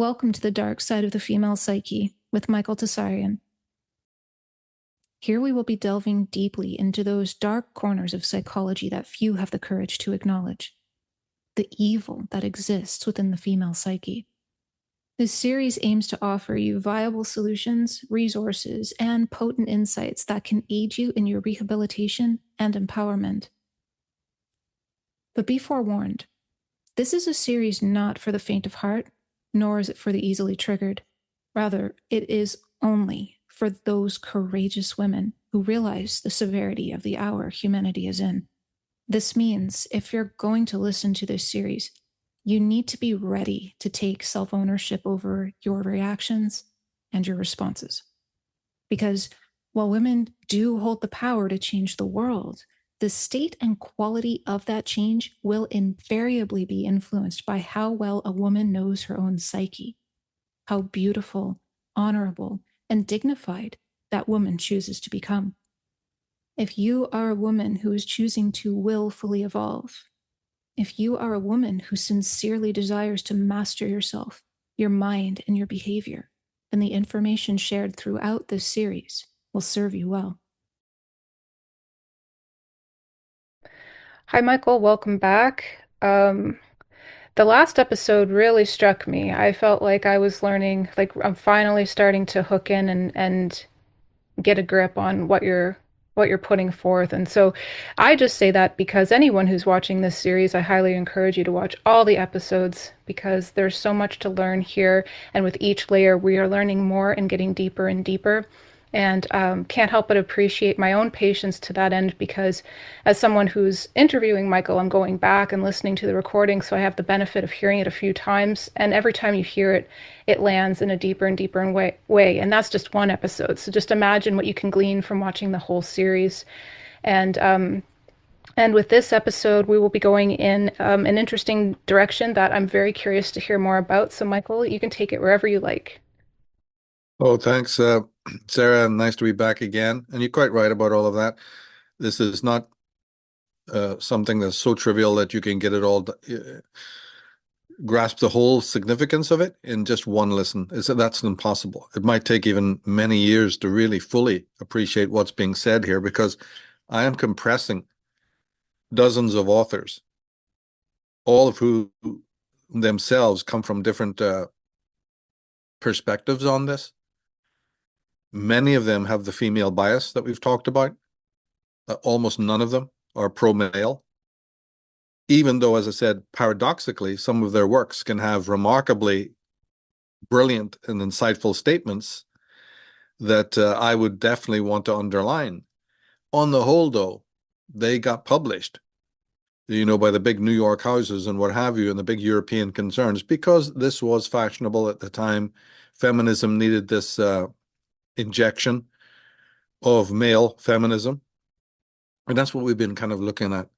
Welcome to the dark side of the female psyche with Michael Tsarion. Here we will be delving deeply into those dark corners of psychology that few have the courage to acknowledge, the evil that exists within the female psyche. This series aims to offer you viable solutions, resources, and potent insights that can aid you in your rehabilitation and empowerment. But be forewarned, this is a series not for the faint of heart, nor is it for the easily triggered. Rather, it is only for those courageous women who realize the severity of the hour humanity is in. This means if you're going to listen to this series, you need to be ready to take self-ownership over your reactions and your responses. Because while women do hold the power to change the world, the state and quality of that change will invariably be influenced by how well a woman knows her own psyche, how beautiful, honorable, and dignified that woman chooses to become. If you are a woman who is choosing to willfully evolve, if you are a woman who sincerely desires to master yourself, your mind, and your behavior, then the information shared throughout this series will serve you well. Hi, Michael. Welcome back. The last episode really struck me. I felt like I was learning, like I'm finally starting to hook in and get a grip on what you're putting forth. And so I just say that because anyone who's watching this series, I highly encourage you to watch all the episodes because there's so much to learn here. And with each layer, we are learning more and getting deeper and deeper. And can't help but appreciate my own patience to that end because, as someone who's interviewing Michael, I'm going back and listening to the recording, so I have the benefit of hearing it a few times. And every time you hear it, it lands in a deeper and deeper way. And that's just one episode. So just imagine what you can glean from watching the whole series. And with this episode, we will be going in an interesting direction that I'm very curious to hear more about. So, Michael, you can take it wherever you like. Oh, thanks, Sarah. Nice to be back again. And you're quite right about all of that. This is not something that's so trivial that you can get it all, grasp the whole significance of it in just one listen. That's impossible. It might take even many years to really fully appreciate what's being said here because I am compressing dozens of authors, all of who themselves come from different perspectives on this. Many of them have the female bias that we've talked about. Almost none of them are pro-male, even though, as I said, paradoxically, some of their works can have remarkably brilliant and insightful statements that I would definitely want to underline. On the whole, though, they got published, by the big New York houses and what have you, and the big European concerns, because this was fashionable at the time. Feminism needed this injection of male feminism. And that's what we've been kind of looking at.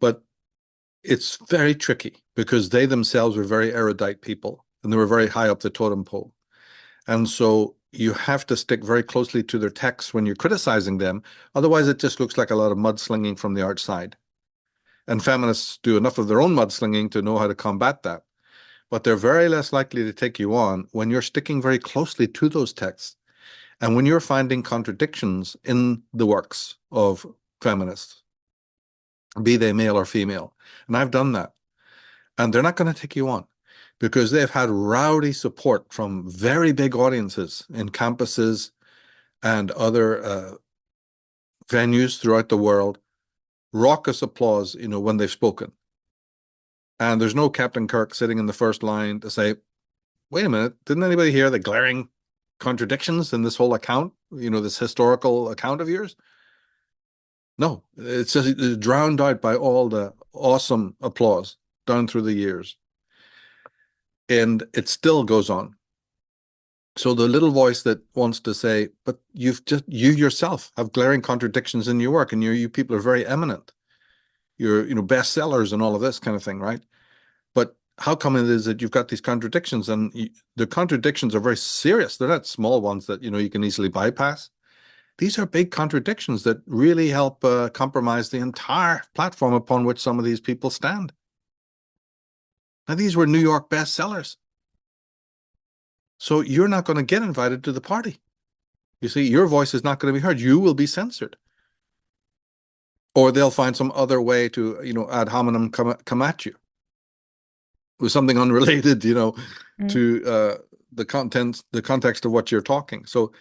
But it's very tricky because they themselves were very erudite people and they were very high up the totem pole. And so you have to stick very closely to their texts when you're criticizing them. Otherwise, it just looks like a lot of mudslinging from the outside. And feminists do enough of their own mudslinging to know how to combat that. But they're very less likely to take you on when you're sticking very closely to those texts and when you're finding contradictions in the works of feminists, be they male or female. And I've done that. And they're not going to take you on because they've had rowdy support from very big audiences in campuses and other venues throughout the world. Raucous applause, when they've spoken. And there's no Captain Kirk sitting in the first line to say, wait a minute, didn't anybody hear the glaring contradictions in this whole account, this historical account of yours? No, it's just drowned out by all the awesome applause down through the years. And it still goes on. So the little voice that wants to say, but you yourself have glaring contradictions in your work, and you people are very eminent. You're, bestsellers and all of this kind of thing, right? But how come it is that you've got these contradictions, and the contradictions are very serious? They're not small ones that, you can easily bypass. These are big contradictions that really help compromise the entire platform upon which some of these people stand. Now, these were New York bestsellers. So you're not going to get invited to the party. You see, your voice is not going to be heard. You will be censored. Or they'll find some other way to, ad hominem come at you with something unrelated, to the context of what you're talking. So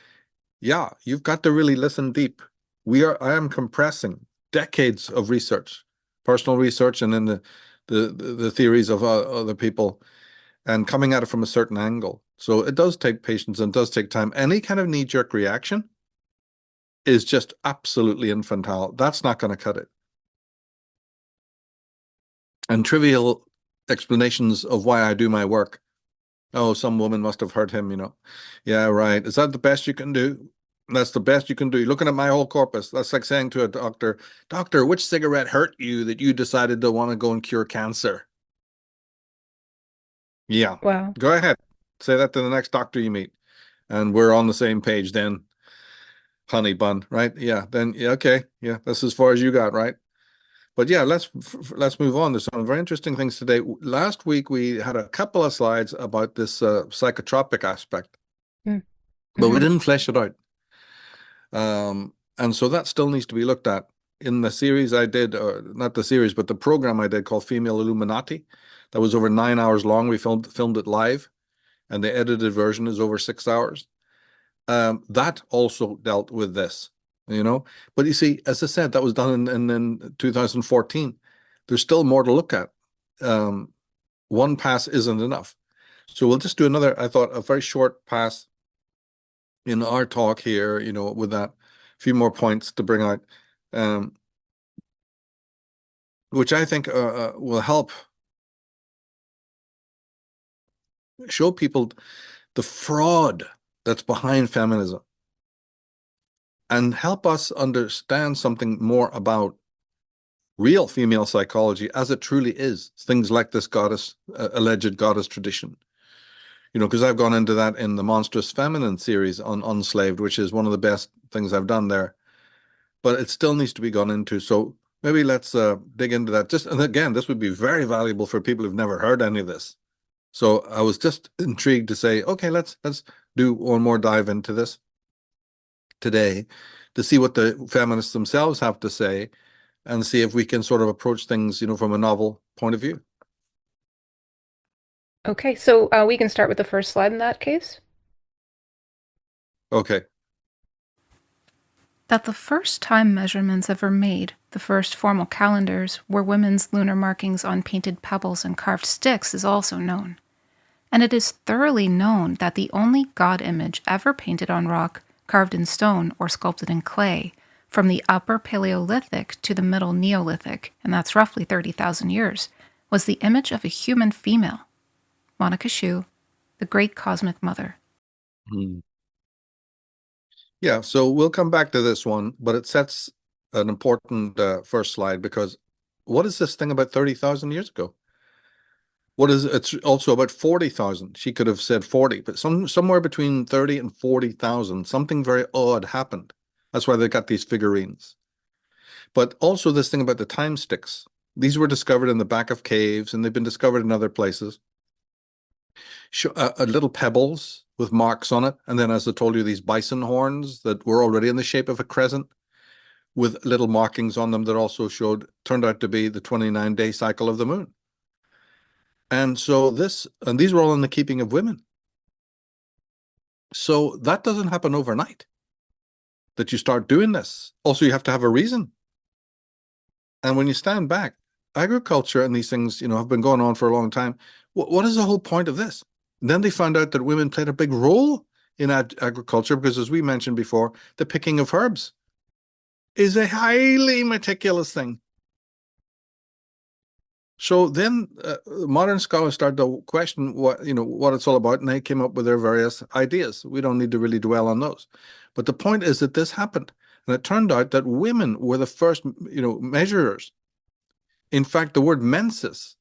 yeah, you've got to really listen deep. I am compressing decades of research, personal research, and then the theories of other people, and coming at it from a certain angle. So it does take patience and does take time. Any kind of knee-jerk reaction is just absolutely infantile. That's not going to cut it. And trivial explanations of why I do my work. Oh, some woman must have hurt him, Yeah, right. Is that the best you can do? That's the best you can do. You're looking at my whole corpus. That's like saying to a doctor, Doctor, which cigarette hurt you that you decided to want to go and cure cancer? Yeah. Wow. Go ahead. Say that to the next doctor you meet. And we're on the same page then, honey bun, right? Yeah. Then, yeah, okay. Yeah, that's as far as you got, right? But yeah, let's move on. There's some very interesting things today. Last week, we had a couple of slides about this psychotropic aspect, but we didn't flesh it out. And so that still needs to be looked at. In the series I did, or not the series, but the program I did called Female Illuminati, that was over 9 hours long. We filmed it live, and the edited version is over 6 hours. That also dealt with this, But you see, as I said, that was done in 2014. There's still more to look at. One pass isn't enough. So we'll just do another, I thought, a very short pass in our talk here, with that few more points to bring out, which I think will help show people the fraud that's behind feminism and help us understand something more about real female psychology as it truly is. Things like this alleged goddess tradition. Because I've gone into that in the Monstrous Feminine series on Unslaved, which is one of the best things I've done there. But it still needs to be gone into. So maybe let's dig into that. And again, this would be very valuable for people who've never heard any of this. So I was just intrigued to say, okay, let's do one more dive into this today to see what the feminists themselves have to say and see if we can sort of approach things, from a novel point of view. Okay, so we can start with the first slide in that case. Okay. That the first time measurements ever made, the first formal calendars, were women's lunar markings on painted pebbles and carved sticks is also known. And it is thoroughly known that the only god image ever painted on rock, carved in stone, or sculpted in clay, from the Upper Paleolithic to the Middle Neolithic, and that's roughly 30,000 years, was the image of a human female, Monica Shu, the great cosmic mother. Yeah, so we'll come back to this one, but it sets an important first slide, because what is this thing about 30,000 years ago? It's also about 40,000. She could have said 40, but somewhere between 30 and 40,000, something very odd happened. That's why they got these figurines. But also this thing about the time sticks. These were discovered in the back of caves, and they've been discovered in other places. Little pebbles with marks on it. And then, as I told you, these bison horns that were already in the shape of a crescent with little markings on them that also turned out to be the 29-day cycle of the moon. And so these were all in the keeping of women. So that doesn't happen overnight, that you start doing this. Also, you have to have a reason. And when you stand back, agriculture and these things, have been going on for a long time. What is the whole point of this? And then they found out that women played a big role in agriculture because, as we mentioned before, the picking of herbs is a highly meticulous thing. So then modern scholars started to question what it's all about, and they came up with their various ideas. We don't need to really dwell on those. But the point is that this happened. And it turned out that women were the first, measurers. In fact, the word menses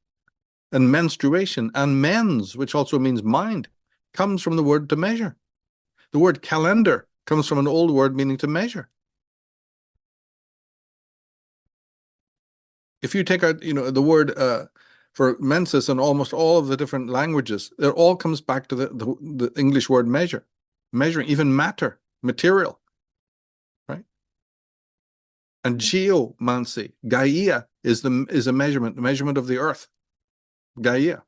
and menstruation and mens, which also means mind, comes from the word to measure. The word calendar comes from an old word meaning to measure. If you take out, the word for menses and almost all of the different languages, it all comes back to the English word measure, measuring, even matter, material, right? And geomancy, Gaia, is a measurement, the measurement of the earth. Gaia.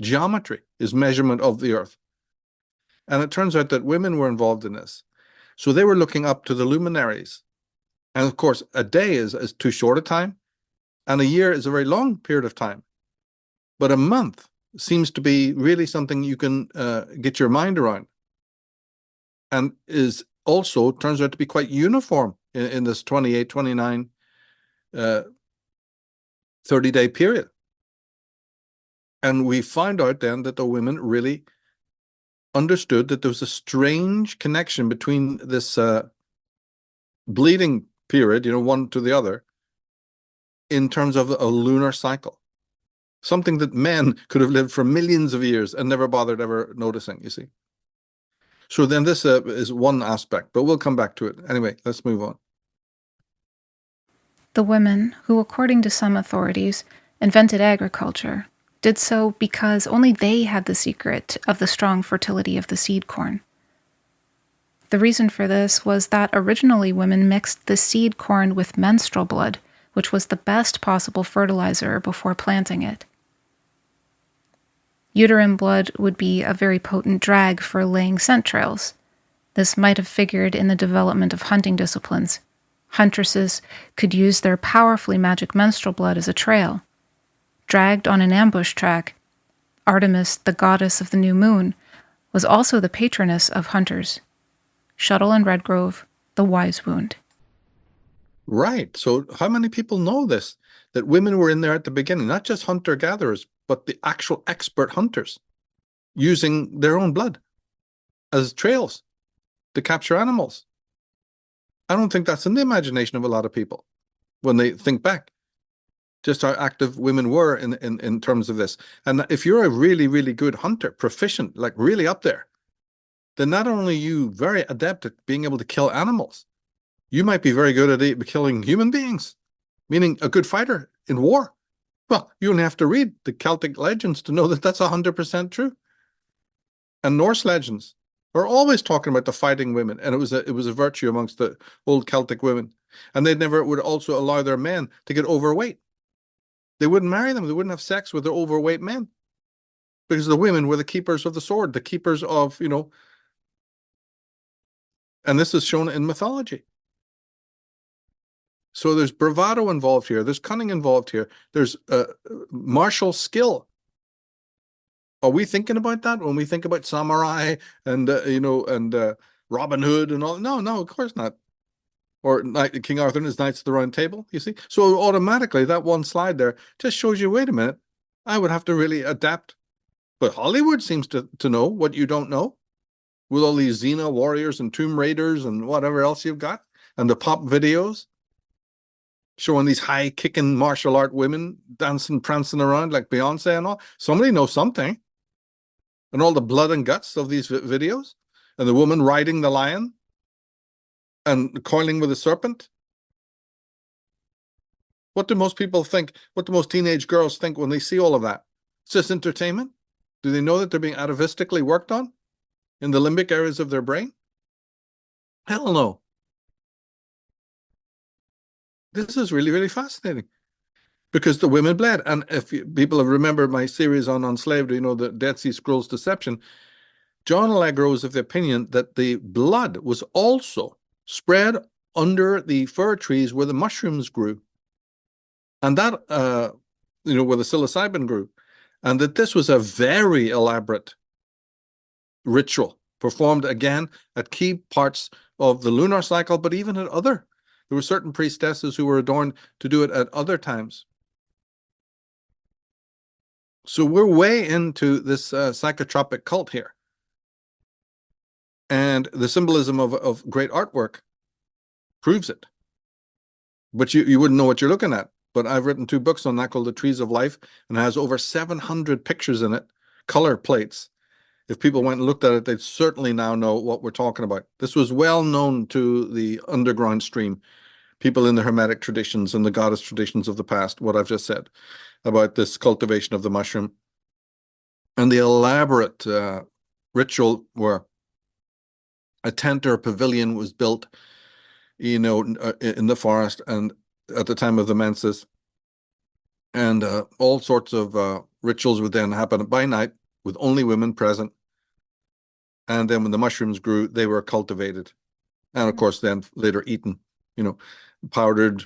Geometry is measurement of the earth. And it turns out that women were involved in this. So they were looking up to the luminaries. And of course, a day is too short a time, and a year is a very long period of time. But a month seems to be really something you can get your mind around, and is also turns out to be quite uniform in this 28, 29, 30-day period. And we find out then that the women really understood that there was a strange connection between this bleeding period, one to the other, in terms of a lunar cycle. Something that men could have lived for millions of years and never bothered ever noticing, you see. So then this is one aspect, but we'll come back to it. Anyway, let's move on. The women, who according to some authorities invented agriculture, did so because only they had the secret of the strong fertility of the seed corn. The reason for this was that originally women mixed the seed corn with menstrual blood, which was the best possible fertilizer before planting it. Uterine blood would be a very potent drag for laying scent trails. This might have figured in the development of hunting disciplines. Huntresses could use their powerfully magic menstrual blood as a trail. Dragged on an ambush track, Artemis, the goddess of the new moon, was also the patroness of hunters. Shuttle and Redgrove, the wise wound. Right. So how many people know this? That women were in there at the beginning, not just hunter-gatherers, but the actual expert hunters, using their own blood as trails to capture animals. I don't think that's in the imagination of a lot of people when they think back, just how active women were in terms of this. And if you're a really, really good hunter, proficient, like really up there, then not only are you very adept at being able to kill animals, you might be very good at killing human beings, meaning a good fighter in war. Well, you only have to read the Celtic legends to know that that's 100% true. And Norse legends are always talking about the fighting women, and it was a virtue amongst the old Celtic women. And they never would also allow their men to get overweight. They wouldn't marry them. They wouldn't have sex with their overweight men, because the women were the keepers of the sword, the keepers of, and this is shown in mythology. So there's bravado involved here. There's cunning involved here. There's martial skill. Are we thinking about that when we think about samurai and Robin Hood and all? No, of course not. Or King Arthur and his Knights of the Round Table, you see? So automatically that one slide there just shows you, wait a minute, I would have to really adapt. But Hollywood seems to know what you don't know, with all these Xena warriors and Tomb Raiders and whatever else you've got, and the pop videos showing these high-kicking martial art women dancing, prancing around like Beyonce and all. Somebody knows something. And all the blood and guts of these videos, and the woman riding the lion and coiling with a serpent. What do most people think? What do most teenage girls think when they see all of that? It's just entertainment? Do they know that they're being atavistically worked on in the limbic areas of their brain? Hell no. This is really, really fascinating, because the women bled. And if people have remembered my series on slavery, the Dead Sea Scrolls deception, John Allegro was of the opinion that the blood was also spread under the fir trees where the mushrooms grew, and that, where the psilocybin grew, and that this was a very elaborate ritual performed again at key parts of the lunar cycle, but even at other. There were certain priestesses who were adorned to do it at other times. So we're way into this psychotropic cult here. And the symbolism of great artwork proves it. But you wouldn't know what you're looking at. But I've written 2 books on that called The Trees of Life, and it has over 700 pictures in it, color plates. If people went and looked at it, they'd certainly now know what we're talking about. This was well known to the underground stream. people in the Hermetic traditions and the goddess traditions of the past, what I've just said about this cultivation of the mushroom and the elaborate ritual where a tent or a pavilion was built, in the forest and at the time of the menses, and all sorts of rituals would then happen by night with only women present. And then when the mushrooms grew, they were cultivated, and of course then later eaten, powdered,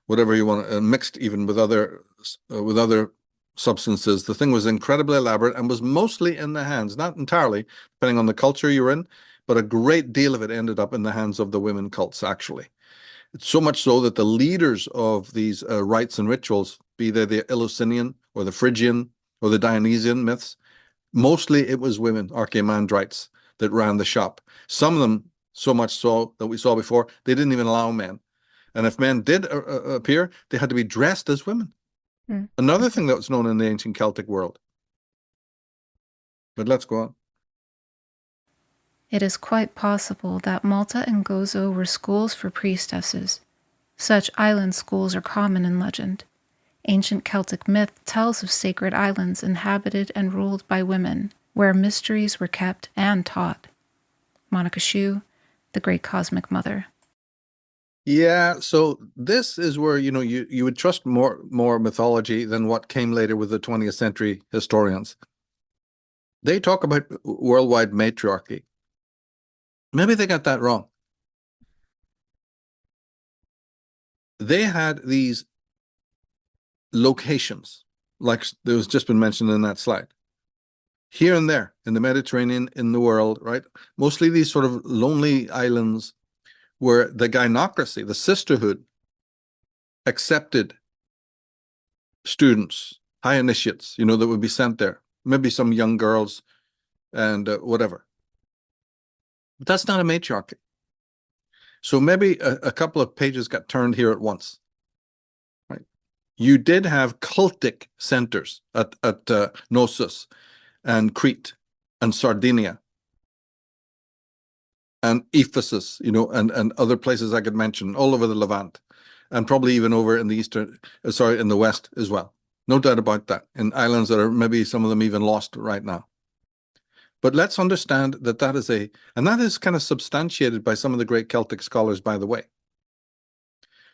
whatever you want, mixed even with other substances. The thing was incredibly elaborate and was mostly in the hands, not entirely, depending on the culture you're in, but a great deal of it ended up in the hands of the women cults, actually. It's so much so that the leaders of these rites and rituals, be they the Eleusinian or the Phrygian or the Dionysian myths, mostly it was women, archimandrites, that ran the shop. Some of them, so much so that we saw before, they didn't even allow men. And if men did appear, they had to be dressed as women. Another thing that was known in the ancient Celtic world. But let's go on. It is quite possible that Malta and Gozo were schools for priestesses. Such island schools are common in legend. Ancient Celtic myth tells of sacred islands inhabited and ruled by women, where mysteries were kept and taught. Monica Shu, the Great Cosmic Mother. Yeah, so this is where, you would trust more mythology than what came later with the 20th century historians. They talk about worldwide matriarchy. Maybe they got that wrong. They had these locations, like there was just been mentioned in that slide, here and there in the Mediterranean, in the world, right? Mostly these sort of lonely islands where the gynocracy, the sisterhood, accepted students, high initiates, that would be sent there. Maybe some young girls and whatever. But that's not a matriarchy. So maybe a couple of pages got turned here at once. Right? You did have cultic centers at Knossos and Crete and Sardinia and Ephesus, and other places I could mention all over the Levant, and probably even over in the in the West as well. No doubt about that, in islands that are maybe some of them even lost right now. But let's understand that that is kind of substantiated by some of the great Celtic scholars, by the way.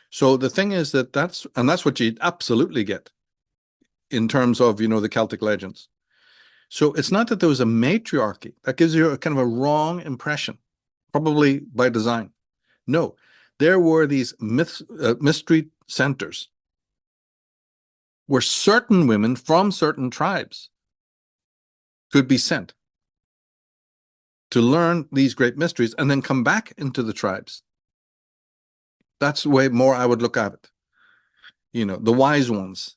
So the thing is that's what you absolutely get in terms of, the Celtic legends. So it's not that there was a matriarchy. That gives you a kind of a wrong impression, probably by design. No, there were these mystery centers where certain women from certain tribes could be sent to learn these great mysteries and then come back into the tribes. That's the way more I would look at it. The wise ones.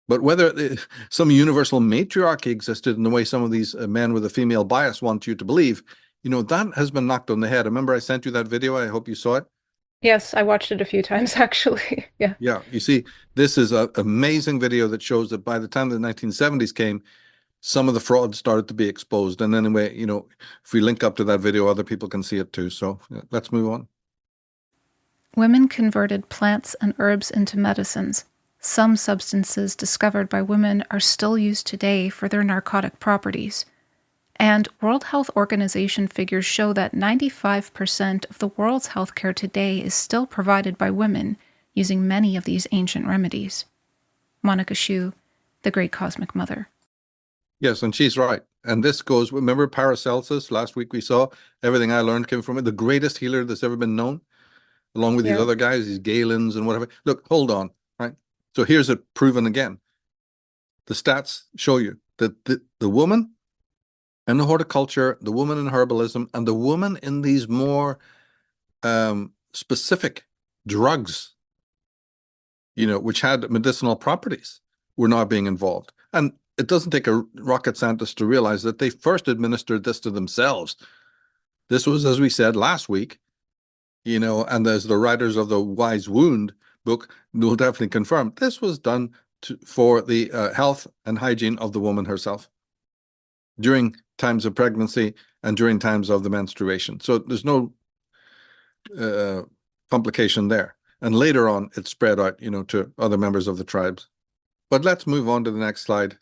But whether some universal matriarchy existed in the way some of these men with a female bias want you to believe, that has been knocked on the head. Remember I sent you that video? I hope you saw it. Yes, I watched it a few times, actually. Yeah. Yeah, you see, this is an amazing video that shows that by the time the 1970s came, some of the fraud started to be exposed. And anyway, if we link up to that video, other people can see it too. So let's move on. Women converted plants and herbs into medicines. Some substances discovered by women are still used today for their narcotic properties. And World Health Organization figures show that 95% of the world's healthcare today is still provided by women using many of these ancient remedies. Monica Shu, the Great Cosmic Mother. Yes, and she's right. And this goes, remember Paracelsus? Last week we saw everything I learned came from it, the greatest healer that's ever been known, along with these other guys, these Galens and whatever. Look, hold on, right? So here's it proven again. The stats show you that the woman in the horticulture, the woman in herbalism, and the woman in these more specific drugs, which had medicinal properties, were not being involved. And it doesn't take a rocket scientist to realize that they first administered this to themselves. This was, as we said last week, and as the writers of the Wise Wound book will definitely confirm, this was done for the health and hygiene of the woman herself during times of pregnancy and during times of the menstruation. So there's no complication there. And later on, it spread out, to other members of the tribes. But let's move on to the next slide.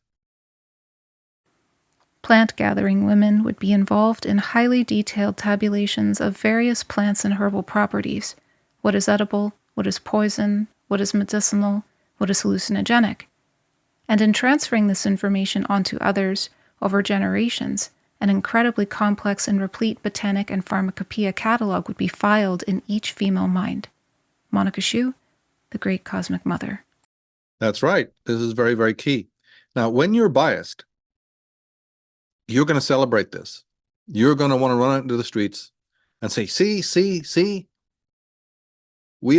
Plant-gathering women would be involved in highly detailed tabulations of various plants and herbal properties. What is edible, what is poison, what is medicinal, what is hallucinogenic. And in transferring this information onto others over generations, an incredibly complex and replete botanic and pharmacopoeia catalog would be filed in each female mind. Monica Shu, the Great Cosmic Mother. That's right. This is very, very key. Now, when you're biased, you're going to celebrate this. You're going to want to run out into the streets and say, see,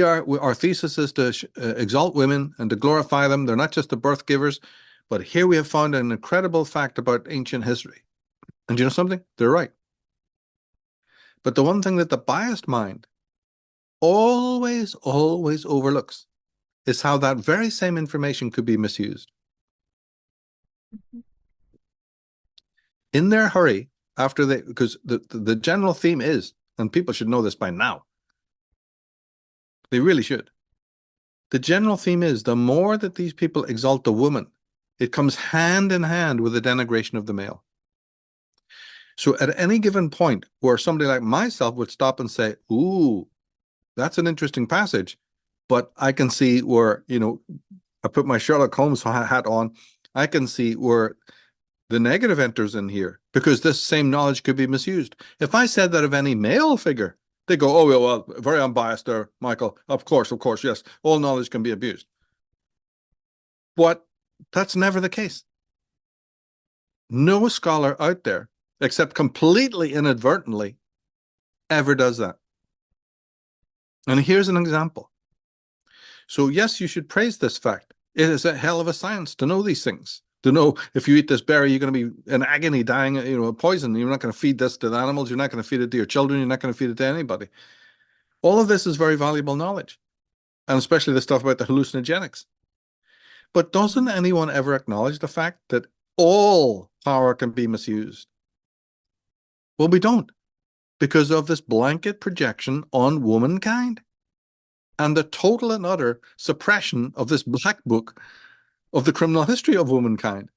our thesis is to exalt women and to glorify them. They're not just the birth givers, but here we have found an incredible fact about ancient history. And you know something? They're right. But the one thing that the biased mind always overlooks is how that very same information could be misused. In their hurry, because the general theme is, and people should know this by now, they really should. The general theme is the more that these people exalt the woman, it comes hand in hand with the denigration of the male. So at any given point where somebody like myself would stop and say, ooh, that's an interesting passage, but I can see where, I put my Sherlock Holmes hat on, I can see where the negative enters in here, because this same knowledge could be misused. If I said that of any male figure, they go, oh, well, very unbiased there, Michael. Of course, yes. All knowledge can be abused. But that's never the case. No scholar out there, except completely inadvertently, ever does that. And here's an example. So yes, you should praise this fact. It is a hell of a science to know these things. To know if you eat this berry, you're going to be in agony, dying, of poison. You're not going to feed this to the animals. You're not going to feed it to your children. You're not going to feed it to anybody. All of this is very valuable knowledge, and especially the stuff about the hallucinogenics. But doesn't anyone ever acknowledge the fact that all power can be misused? Well, we don't, because of this blanket projection on womankind and the total and utter suppression of this black book of the criminal history of womankind.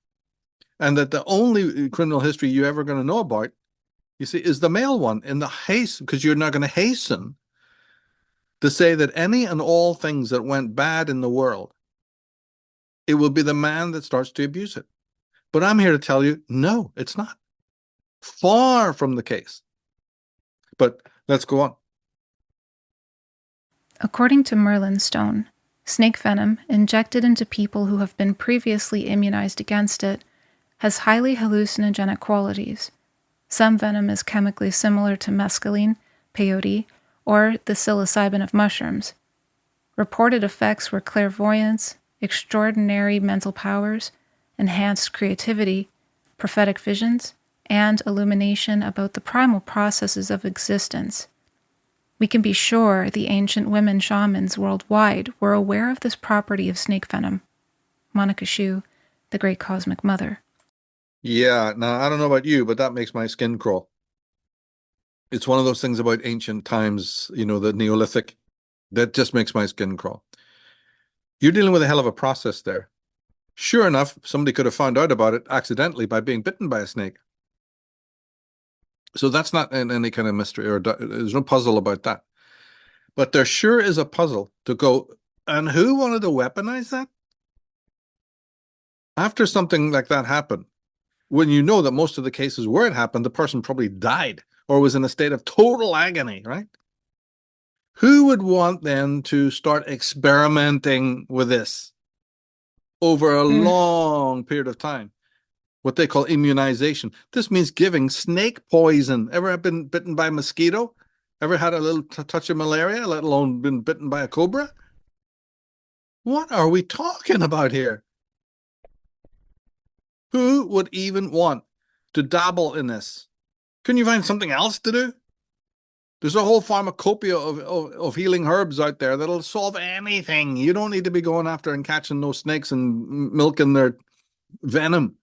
And that the only criminal history you're ever going to know about, you see, is the male one, in the haste, because you're not going to hasten to say that any and all things that went bad in the world, it will be the man that starts to abuse it. But I'm here to tell you, no, it's not. Far from the case. But let's go on. According to Merlin Stone, snake venom injected into people who have been previously immunized against it has highly hallucinogenic qualities. Some venom is chemically similar to mescaline, peyote, or the psilocybin of mushrooms. Reported effects were clairvoyance, extraordinary mental powers, enhanced creativity, prophetic visions, and illumination about the primal processes of existence. We can be sure the ancient women shamans worldwide were aware of this property of snake venom. Monica Shu, the Great Cosmic Mother. Yeah, now I don't know about you, but that makes my skin crawl. It's one of those things about ancient times, the Neolithic, that just makes my skin crawl. You're dealing with a hell of a process there. Sure enough, somebody could have found out about it accidentally by being bitten by a snake. So that's not any kind of mystery, or there's no puzzle about that. But there sure is a puzzle to go, and who wanted to weaponize that? After something like that happened, when you know that most of the cases where it happened, the person probably died or was in a state of total agony, right? Who would want then to start experimenting with this over a long period of time? What they call immunization. This means giving snake poison. Ever have been bitten by a mosquito? Ever had a little touch of malaria, let alone been bitten by a cobra? What are we talking about here? Who would even want to dabble in this? Couldn't you find something else to do? There's a whole pharmacopoeia of healing herbs out there that'll solve anything. You don't need to be going after and catching those snakes and milking their venom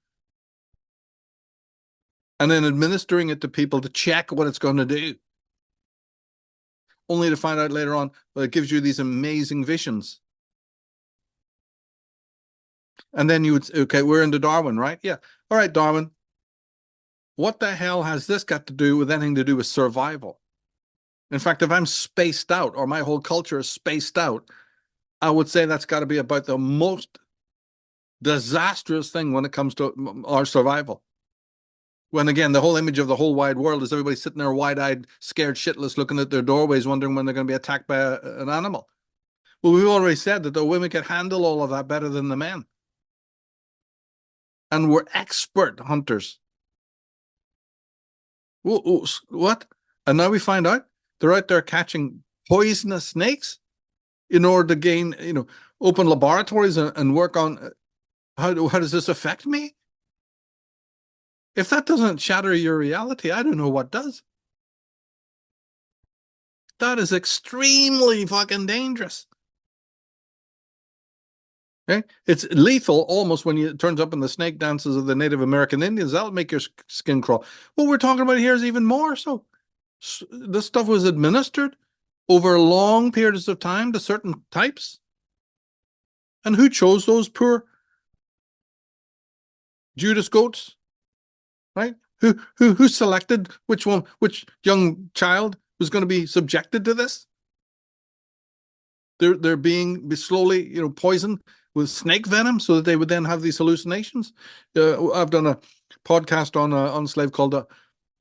and then administering it to people to check what it's going to do. only to find out later on that it gives you these amazing visions. And then you would, okay, we're into Darwin, right? Yeah. All right, Darwin. What the hell has this got to do with anything to do with survival? In fact, if I'm spaced out or my whole culture is spaced out, I would say that's got to be about the most disastrous thing when it comes to our survival. When again, the whole image of the whole wide world is everybody sitting there wide-eyed, scared shitless, looking at their doorways, wondering when they're going to be attacked by an animal. Well, we've already said that the women can handle all of that better than the men. And we're expert hunters. What? And now we find out they're out there catching poisonous snakes in order to gain, open laboratories and work on how does this affect me? If that doesn't shatter your reality, I don't know what does. That is extremely fucking dangerous. Okay? It's lethal almost when it turns up in the snake dances of the Native American Indians. That'll make your skin crawl. What we're talking about here is even more so. This stuff was administered over long periods of time to certain types. And who chose those poor Judas goats? Right? Who selected which young child was going to be subjected to this? They're being slowly, poisoned with snake venom so that they would then have these hallucinations. I've done a podcast on a slave called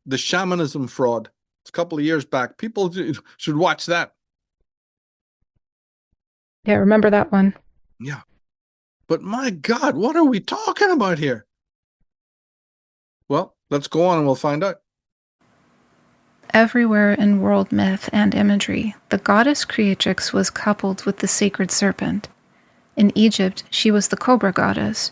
the Shamanism Fraud. It's a couple of years back. People should watch that. Yeah, remember that one. Yeah. But my God, what are we talking about here? Well, let's go on and we'll find out. Everywhere in world myth and imagery, the goddess creatrix was coupled with the sacred serpent. In Egypt, she was the cobra goddess.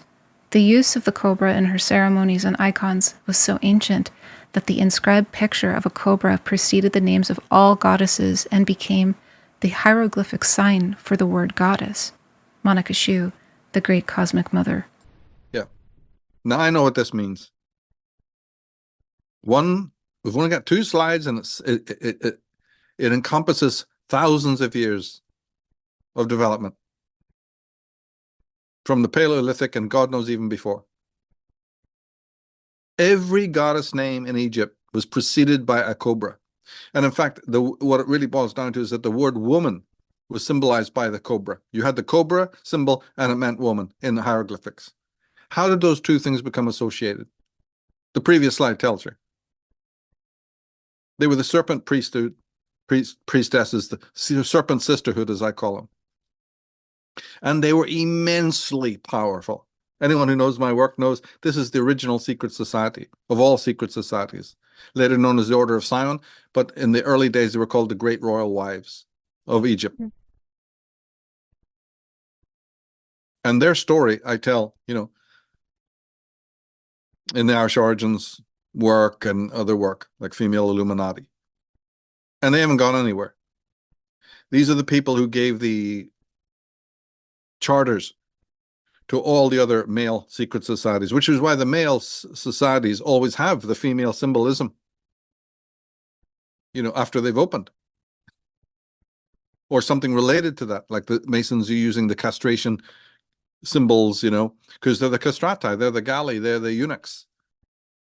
The use of the cobra in her ceremonies and icons was so ancient that the inscribed picture of a cobra preceded the names of all goddesses and became the hieroglyphic sign for the word goddess, Monica Shu, the great cosmic mother. Yeah. Now I know what this means. We've only got 2 slides, and it encompasses thousands of years of development from the Paleolithic and God knows even before. Every goddess name in Egypt was preceded by a cobra. And in fact, what it really boils down to is that the word woman was symbolized by the cobra. You had the cobra symbol and it meant woman in the hieroglyphics. How did those two things become associated? The previous slide tells you. They were the serpent priestesses, the serpent sisterhood, as I call them. And they were immensely powerful. Anyone who knows my work knows this is the original secret society of all secret societies, later known as the Order of Sion, but in the early days they were called the Great Royal Wives of Egypt. And their story, I tell, in the Irish Origins work and other work, like Female Illuminati. And they haven't gone anywhere. These are the people who gave the charters to all the other male secret societies, which is why the male societies always have the female symbolism, after they've opened. Or something related to that, like the Masons are using the castration symbols, because they're the castrati, they're the Galli, they're the eunuchs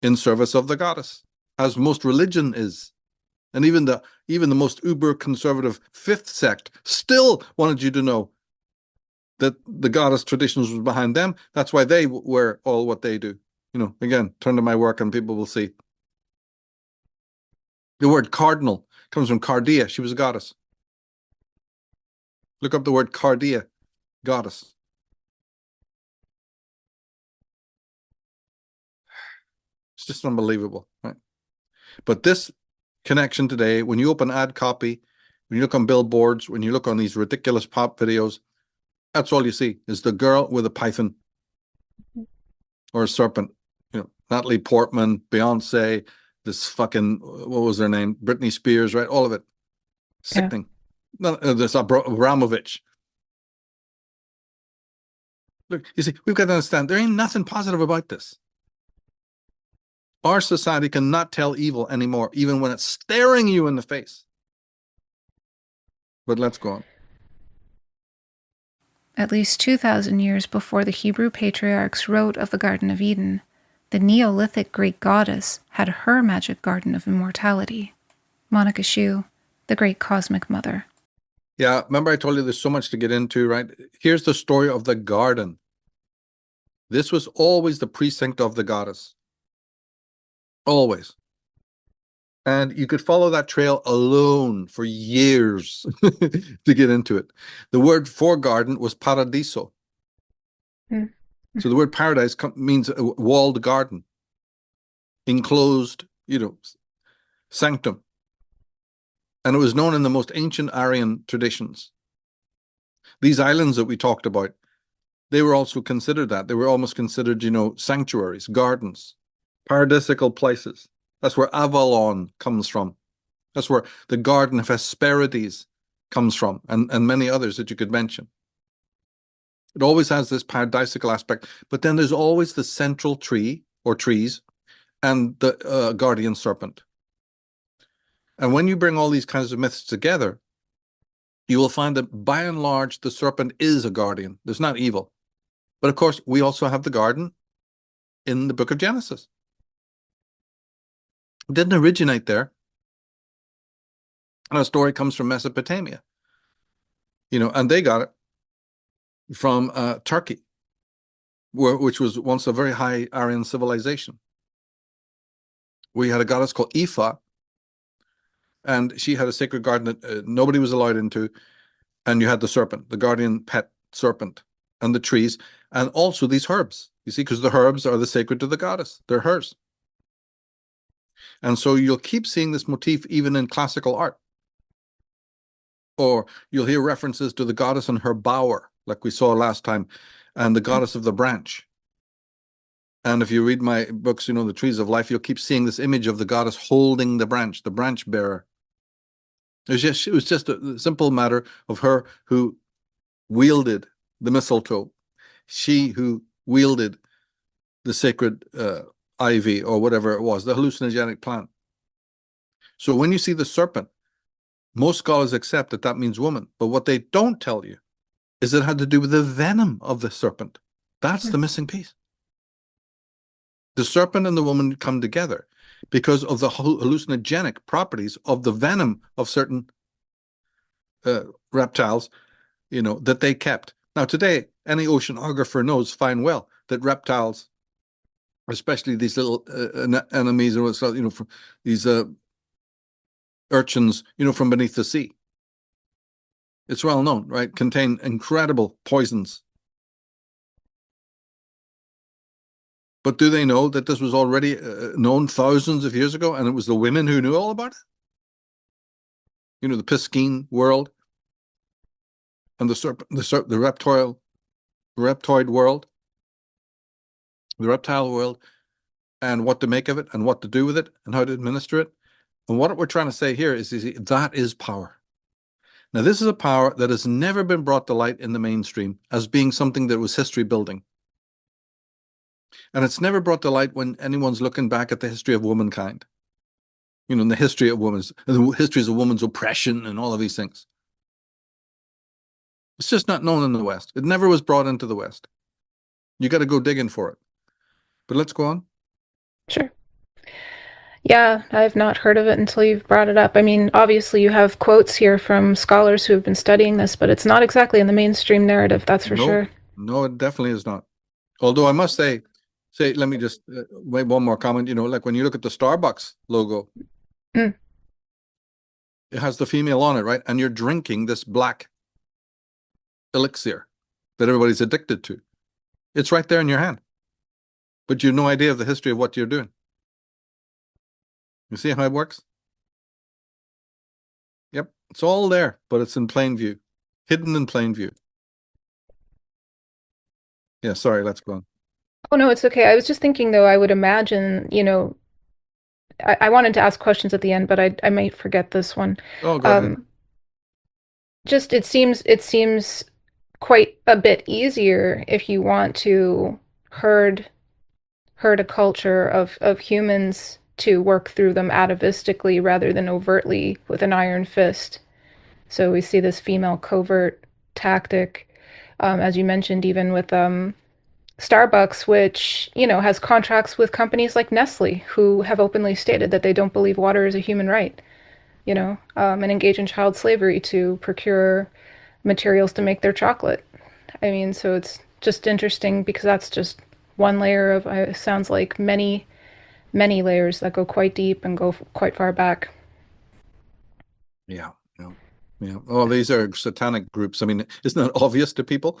in service of the goddess, as most religion is. And even the most uber conservative 5th sect still wanted you to know that the goddess traditions was behind them. That's why they wear all what they do. Again, turn to my work and people will see. The word cardinal comes from Cardia. She was a goddess. Look up the word Cardia, goddess. It's just unbelievable, right? But this connection today, when you open ad copy, when you look on billboards, when you look on these ridiculous pop videos, that's all you see is the girl with a python or a serpent. Natalie Portman, Beyonce, this fucking, what was her name? Britney Spears, right? All of it. Sickening. Yeah. This Abramovich. Look, you see, we've got to understand, there ain't nothing positive about this. Our society cannot tell evil anymore, even when it's staring you in the face. But let's go on. At least 2,000 years before the Hebrew patriarchs wrote of the Garden of Eden, the Neolithic Great Goddess had her magic garden of immortality. Monica Shu, the Great Cosmic Mother. Yeah, remember I told you there's so much to get into, right? Here's the story of the garden. This was always the precinct of the goddess. Always. And you could follow that trail alone for years to get into it. The word for garden was paradiso. So the word paradise means a walled garden, enclosed, sanctum. And it was known in the most ancient Aryan traditions. These islands that we talked about, they were also considered that. They were almost considered, sanctuaries, gardens, paradisical places. That's where Avalon comes from. That's where the Garden of Hesperides comes from, and many others that you could mention. It always has this paradisical aspect, but then there's always the central tree or trees and the guardian serpent. And when you bring all these kinds of myths together, you will find that by and large, the serpent is a guardian. There's not evil. But of course, we also have the garden in the book of Genesis. It didn't originate there. And our story comes from Mesopotamia. And they got it from Turkey, which was once a very high Aryan civilization. We had a goddess called Ifa, and she had a sacred garden that nobody was allowed into. And you had the serpent, the guardian pet serpent, and the trees, and also these herbs. You see, because the herbs are the sacred to the goddess. They're hers. And so you'll keep seeing this motif even in classical art. Or you'll hear references to the goddess and her bower, like we saw last time, and the goddess of the branch. And if you read my books, the Trees of Life, you'll keep seeing this image of the goddess holding the branch bearer. It was just a simple matter of her who wielded the mistletoe, she who wielded the sacred ivy or whatever it was, the hallucinogenic plant. So when you see the serpent, most scholars accept that that means woman, but what they don't tell you is it had to do with the venom of the serpent. That's the missing piece. The serpent and the woman come together because of the hallucinogenic properties of the venom of certain reptiles, that they kept. Now, today, any oceanographer knows fine well that reptiles, especially these little enemies, from these urchins, from beneath the sea. It's well known, right? Contain incredible poisons. But do they know that this was already known thousands of years ago, and it was the women who knew all about it? The piscine world and the serpent, the reptoid world, the reptile world, and what to make of it, and what to do with it, and how to administer it. And what we're trying to say here is that is power. Now, this is a power that has never been brought to light in the mainstream as being something that was history building. And it's never brought to light when anyone's looking back at the history of womankind. And the history of the histories of women's oppression and all of these things. It's just not known in the West. It never was brought into the West. You got to go digging for it. But let's go on. Sure. Yeah, I've not heard of it until you've brought it up. I mean, obviously you have quotes here from scholars who have been studying this, but it's not exactly in the mainstream narrative, that's for sure. No, it definitely is not. Although I must say, let me just make one more comment. Like when you look at the Starbucks logo, it has the female on it, right? And you're drinking this black elixir that everybody's addicted to. It's right there in your hand. But you have no idea of the history of what you're doing. You see how it works? Yep, it's all there, but it's in plain view, hidden in plain view. Yeah, sorry, let's go on. Oh, no, it's okay. I was just thinking, though, I would imagine, I wanted to ask questions at the end, but I might forget this one. Oh, go ahead. Just it seems quite a bit easier if you want to herd a culture of humans to work through them atavistically rather than overtly with an iron fist. So we see this female covert tactic, as you mentioned, even with Starbucks, which, has contracts with companies like Nestle, who have openly stated that they don't believe water is a human right, and engage in child slavery to procure materials to make their chocolate. I mean, so it's just interesting because that's just one layer of, sounds like many, many layers that go quite deep and go quite far back. Yeah, yeah, yeah. Oh, these are satanic groups. I mean, isn't that obvious to people?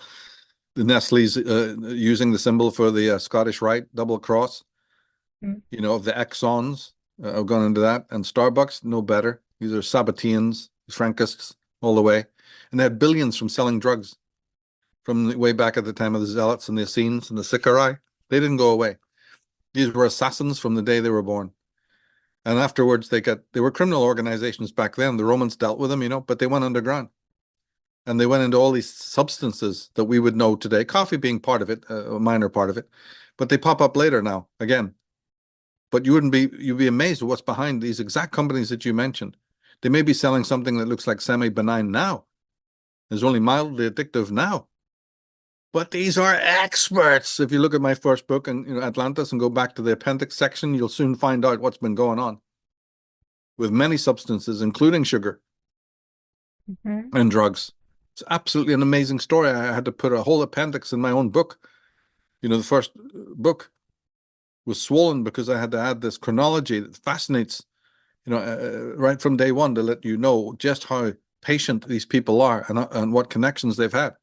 The Nestle's using the symbol for the Scottish Rite, double cross, Mm. of the Exxons. I've gone into that. And Starbucks, no better. These are Sabbateans, Frankists, all the way. And they had billions from selling drugs from way back at the time of the Zealots and the Essenes and the Sicarii. They didn't go away. These were assassins from the day they were born. And afterwards, they were criminal organizations back then. The Romans dealt with them, but they went underground. And they went into all these substances that we would know today, coffee being part of it, a minor part of it, but they pop up later now again. But you'd be amazed at what's behind these exact companies that you mentioned. They may be selling something that looks like semi-benign now. It's only mildly addictive now. But these are experts. If you look at my first book, and Atlantis, and go back to the appendix section, you'll soon find out what's been going on with many substances, including sugar and drugs. It's absolutely an amazing story. I had to put a whole appendix in my own book. The first book was swollen because I had to add this chronology that fascinates, right from day one, to let you know just how patient these people are and what connections they've had.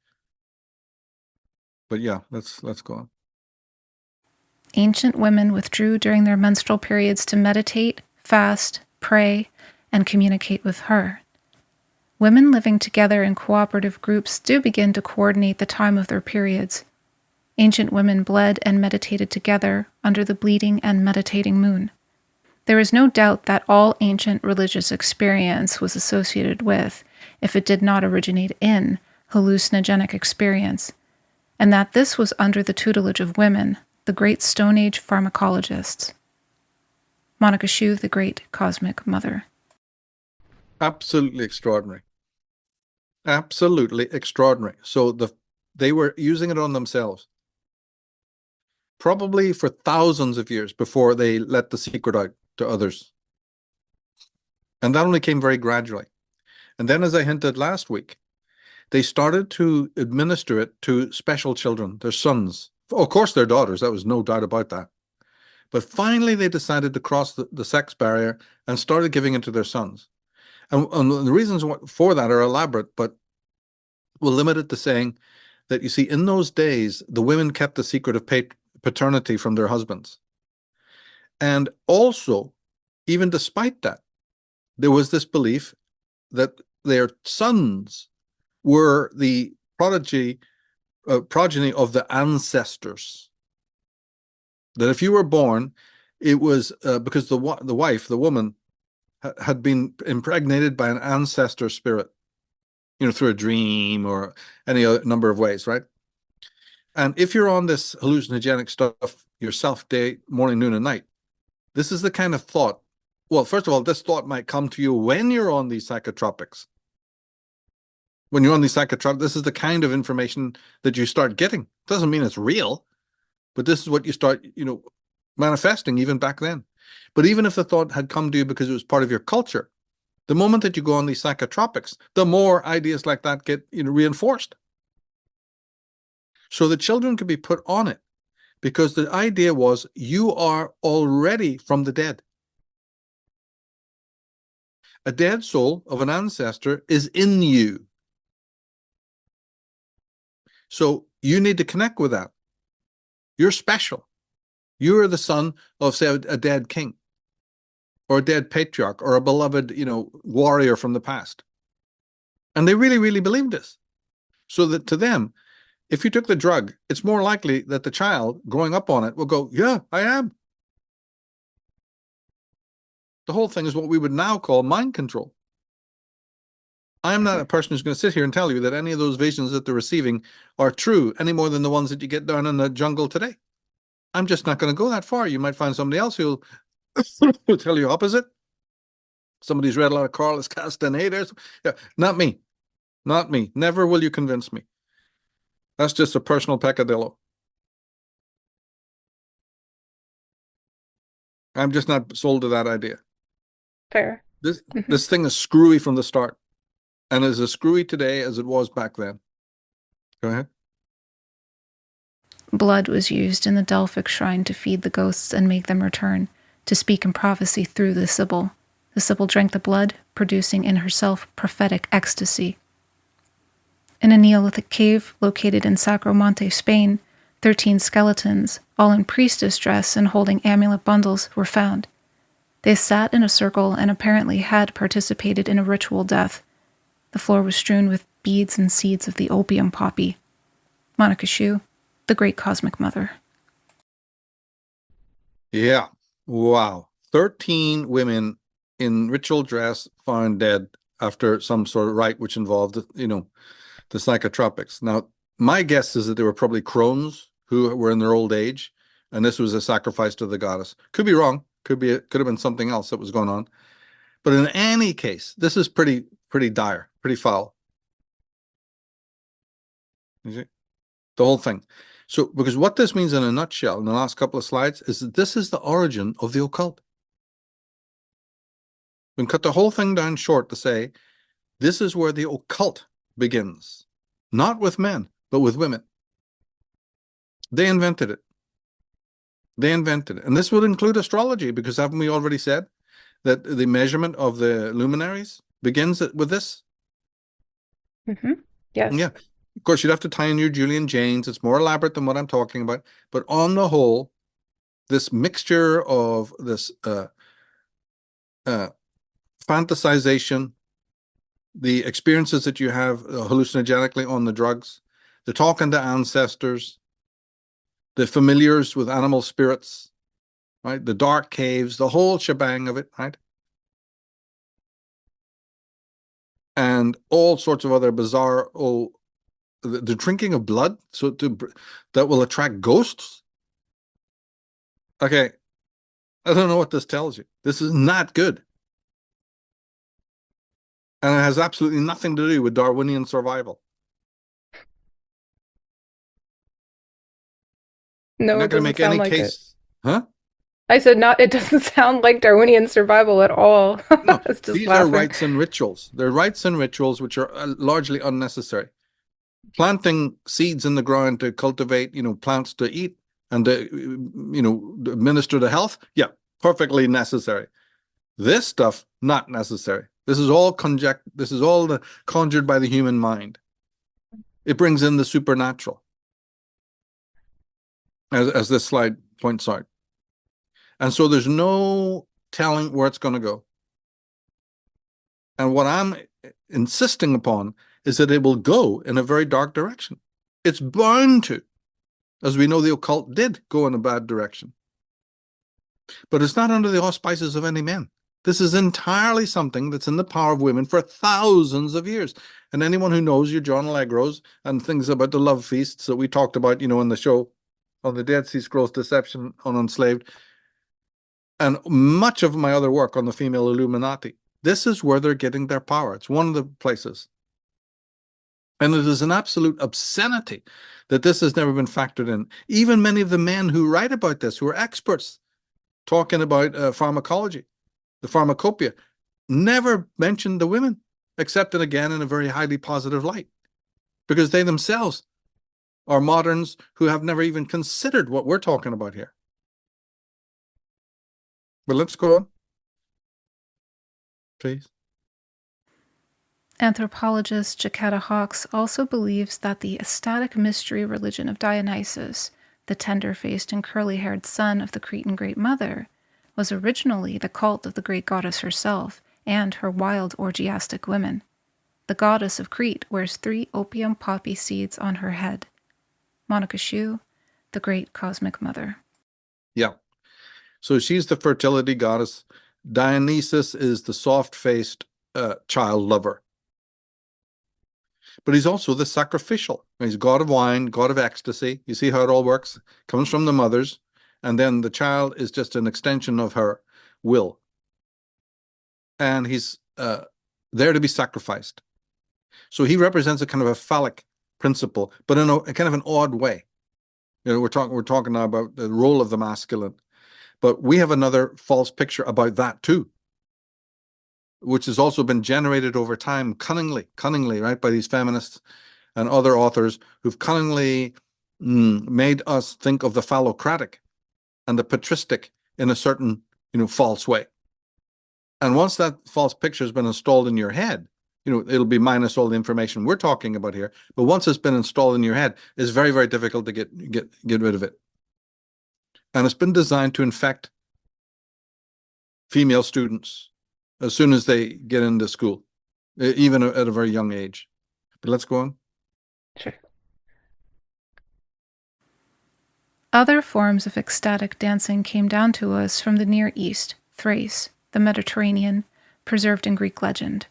But yeah, let's go on. Ancient women withdrew during their menstrual periods to meditate, fast, pray, and communicate with her. Women living together in cooperative groups do begin to coordinate the time of their periods. Ancient women bled and meditated together under the bleeding and meditating moon. There is no doubt that all ancient religious experience was associated with, if it did not originate in, hallucinogenic experience, and that this was under the tutelage of women, the great Stone Age pharmacologists. Monica Shu, the Great Cosmic Mother. Absolutely extraordinary. Absolutely extraordinary. So they were using it on themselves, probably for thousands of years before they let the secret out to others. And that only came very gradually. And then, as I hinted last week, they started to administer it to special children, their sons. Of course, their daughters, there was no doubt about that. But finally, they decided to cross the sex barrier and started giving it to their sons. And the reasons for that are elaborate, but we'll limit it to saying that, you see, in those days, the women kept the secret of paternity from their husbands. And also, even despite that, there was this belief that their sons were the progeny of the ancestors. That if you were born, it was because the wife, the woman, had been impregnated by an ancestor spirit, through a dream or any other number of ways, right? And if you're on this hallucinogenic stuff yourself, day, morning, noon, and night, this is the kind of thought. Well, first of all, this thought might come to you when you're on these psychotropics. When you're on these psychotropics, this is the kind of information that you start getting. Doesn't mean it's real, but this is what you start, manifesting even back then. But even if the thought had come to you because it was part of your culture, the moment that you go on these psychotropics, the more ideas like that get, reinforced. So the children could be put on it because the idea was you are already from the dead. A dead soul of an ancestor is in you. So you need to connect with that. You're special. You are the son of, say, a dead king or a dead patriarch or a beloved, warrior from the past. And they really, really believed this. So that to them, if you took the drug, it's more likely that the child growing up on it will go, yeah, I am. The whole thing is what we would now call mind control. I'm not a person who's going to sit here and tell you that any of those visions that they're receiving are true any more than the ones that you get down in the jungle today. I'm just not going to go that far. You might find somebody else who'll tell you opposite. Somebody's read a lot of Carlos Castaneda's. Yeah, not me. Not me. Never will you convince me. That's just a personal peccadillo. I'm just not sold to that idea. Fair. This thing is screwy from the start, and is as screwy today as it was back then. Go ahead. Blood was used in the Delphic shrine to feed the ghosts and make them return, to speak in prophecy through the Sibyl. The Sibyl drank the blood, producing in herself prophetic ecstasy. In a Neolithic cave located in Sacromonte, Spain, 13 skeletons, all in priestess dress and holding amulet bundles, were found. They sat in a circle and apparently had participated in a ritual death. The floor was strewn with beads and seeds of the opium poppy. Monica Shu, the Great Cosmic Mother. Yeah. Wow. 13 women in ritual dress found dead after some sort of rite which involved, the psychotropics. Now, my guess is that they were probably crones who were in their old age, and this was a sacrifice to the goddess. Could be wrong. Could have been something else that was going on. But in any case, this is pretty dire, pretty foul. You see? The whole thing. So, because what this means in a nutshell, in the last couple of slides, is that this is the origin of the occult. We can cut the whole thing down short to say, this is where the occult begins. Not with men, but with women. They invented it. They invented it. And this would include astrology, because haven't we already said that the measurement of the luminaries begins with this? Yes. Yeah. Of course, you'd have to tie in your Julian Janes. It's more elaborate than what I'm talking about. But on the whole, this mixture of this fantasization, the experiences that you have hallucinogenically on the drugs, the talking to ancestors, the familiars with animal spirits, right? The dark caves, the whole shebang of it, right? And all sorts of other bizarre, the drinking of blood, that will attract ghosts. Okay, I don't know what this tells you. This is not good. And it has absolutely nothing to do with Darwinian survival. No, You're it not going to doesn't make sound any like it. case. Huh? I said not. It doesn't sound like Darwinian survival at all. No, I was just these are laughing. rites and rituals. They're rites and rituals which are largely unnecessary. Planting seeds in the ground to cultivate, plants to eat and to, administer to health, yeah, perfectly necessary. This stuff, not necessary. This is all conjured by the human mind. It brings in the supernatural, as this slide points out. And so there's no telling where it's going to go. And what I'm insisting upon is that it will go in a very dark direction. It's bound to, as we know the occult did go in a bad direction. But it's not under the auspices of any men. This is entirely something that's in the power of women for thousands of years. And anyone who knows your John Allegros and things about the love feasts that we talked about, in the show on the Dead Sea Scrolls Deception on Enslaved, and much of my other work on the female Illuminati, this is where they're getting their power. It's one of the places. And it is an absolute obscenity that this has never been factored in. Even many of the men who write about this, who are experts talking about pharmacology, the pharmacopoeia, never mention the women, except and again in a very highly positive light, because they themselves are moderns who have never even considered what we're talking about here. But let's go on, please. Anthropologist Jacetta Hawkes also believes that the ecstatic mystery religion of Dionysus, the tender-faced and curly-haired son of the Cretan Great Mother, was originally the cult of the great goddess herself and her wild orgiastic women. The goddess of Crete wears 3 opium poppy seeds on her head. Monica Shu, the Great Cosmic Mother. Yeah. So she's the fertility goddess. Dionysus is the soft-faced child lover. But he's also the sacrificial. He's god of wine, god of ecstasy. You see how it all works? Comes from the mothers. And then the child is just an extension of her will. and he's there to be sacrificed. So he represents a kind of a phallic principle, but in a kind of an odd way. We're talking now about the role of the masculine, but we have another false picture about that too, which has also been generated over time cunningly, right, by these feminists and other authors who've cunningly made us think of the phallocratic and the patristic in a certain, false way. And once that false picture has been installed in your head, it'll be minus all the information we're talking about here. But once it's been installed in your head, it's very, very difficult to get rid of it. And it's been designed to infect female students as soon as they get into school, even at a very young age. But let's go on. Sure. Other forms of ecstatic dancing came down to us from the Near East, Thrace, the Mediterranean, preserved in Greek legend.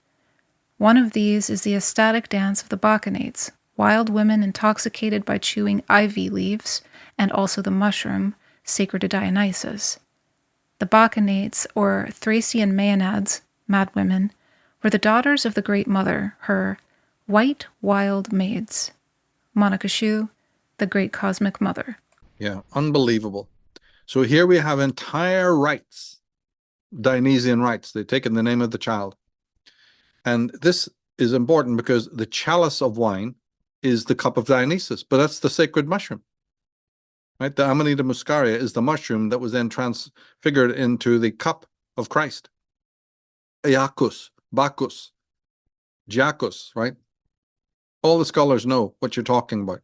One of these is the ecstatic dance of the Bacchantes, wild women intoxicated by chewing ivy leaves, and also the mushroom, sacred to Dionysus. The Bacchantes, or Thracian Maenads, madwomen, were the daughters of the Great Mother, her white wild maids. Monica Shu, the Great Cosmic Mother. Yeah, unbelievable. So here we have entire rites, Dionysian rites. They've taken the name of the child. And this is important because the chalice of wine is the cup of Dionysus, but that's the sacred mushroom. Right? The Amanita muscaria is the mushroom that was then transfigured into the cup of Christ. Iacchus, Bacchus, Giacchus, right? All the scholars know what you're talking about.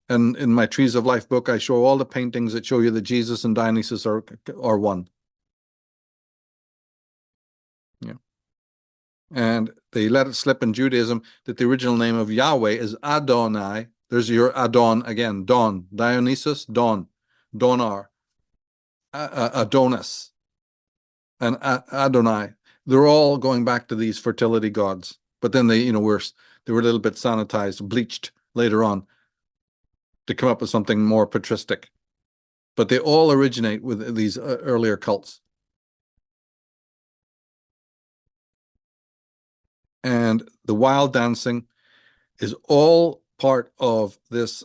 And in my Trees of Life book, I show all the paintings that show you that Jesus and Dionysus are one. Yeah. And they let it slip in Judaism that the original name of Yahweh is Adonai. There's your Adon again, Don. Dionysus, Don. Donar. Adonis. And Adonai. They're all going back to these fertility gods. But then they were a little bit sanitized, bleached later on to come up with something more patristic. But they all originate with these earlier cults. And the wild dancing is all part of this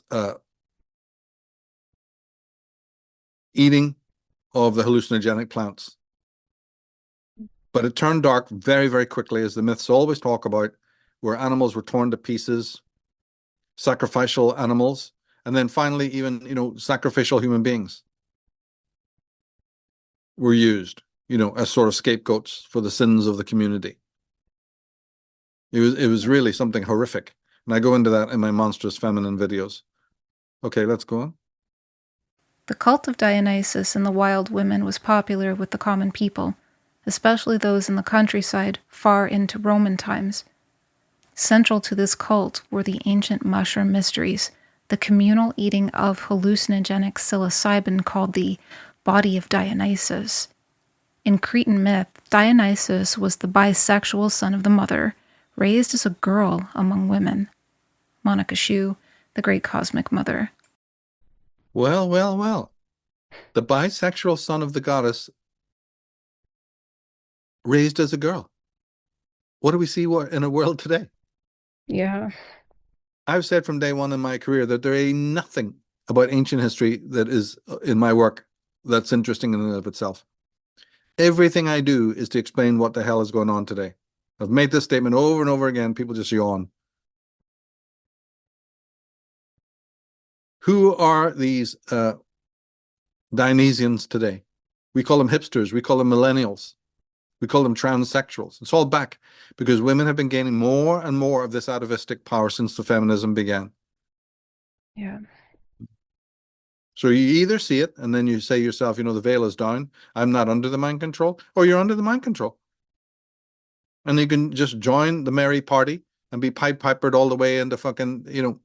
eating of the hallucinogenic plants. But it turned dark very, very quickly, as the myths always talk about, where animals were torn to pieces, sacrificial animals, and then finally even, sacrificial human beings were used, as sort of scapegoats for the sins of the community. It was really something horrific. And I go into that in my Monstrous Feminine videos. Okay, let's go on. The cult of Dionysus and the wild women was popular with the common people, especially those in the countryside far into Roman times. Central to this cult were the ancient mushroom mysteries, the communal eating of hallucinogenic psilocybin called the body of Dionysus. In Cretan myth, Dionysus was the bisexual son of the mother, raised as a girl among women. Monica Shu, the Great Cosmic Mother. Well, well, well. The bisexual son of the goddess raised as a girl. What do we see in a world today? Yeah. I've said from day one in my career that there ain't nothing about ancient history that is in my work that's interesting in and of itself. Everything I do is to explain what the hell is going on today. I've made this statement over and over again. People just yawn. Who are these Dionysians today? We call them hipsters. We call them millennials. We call them transsexuals. It's all back because women have been gaining more and more of this atavistic power since the feminism began. Yeah. So you either see it and then you say yourself, the veil is down. I'm not under the mind control, or you're under the mind control. And you can just join the merry party and be pipered all the way into fucking,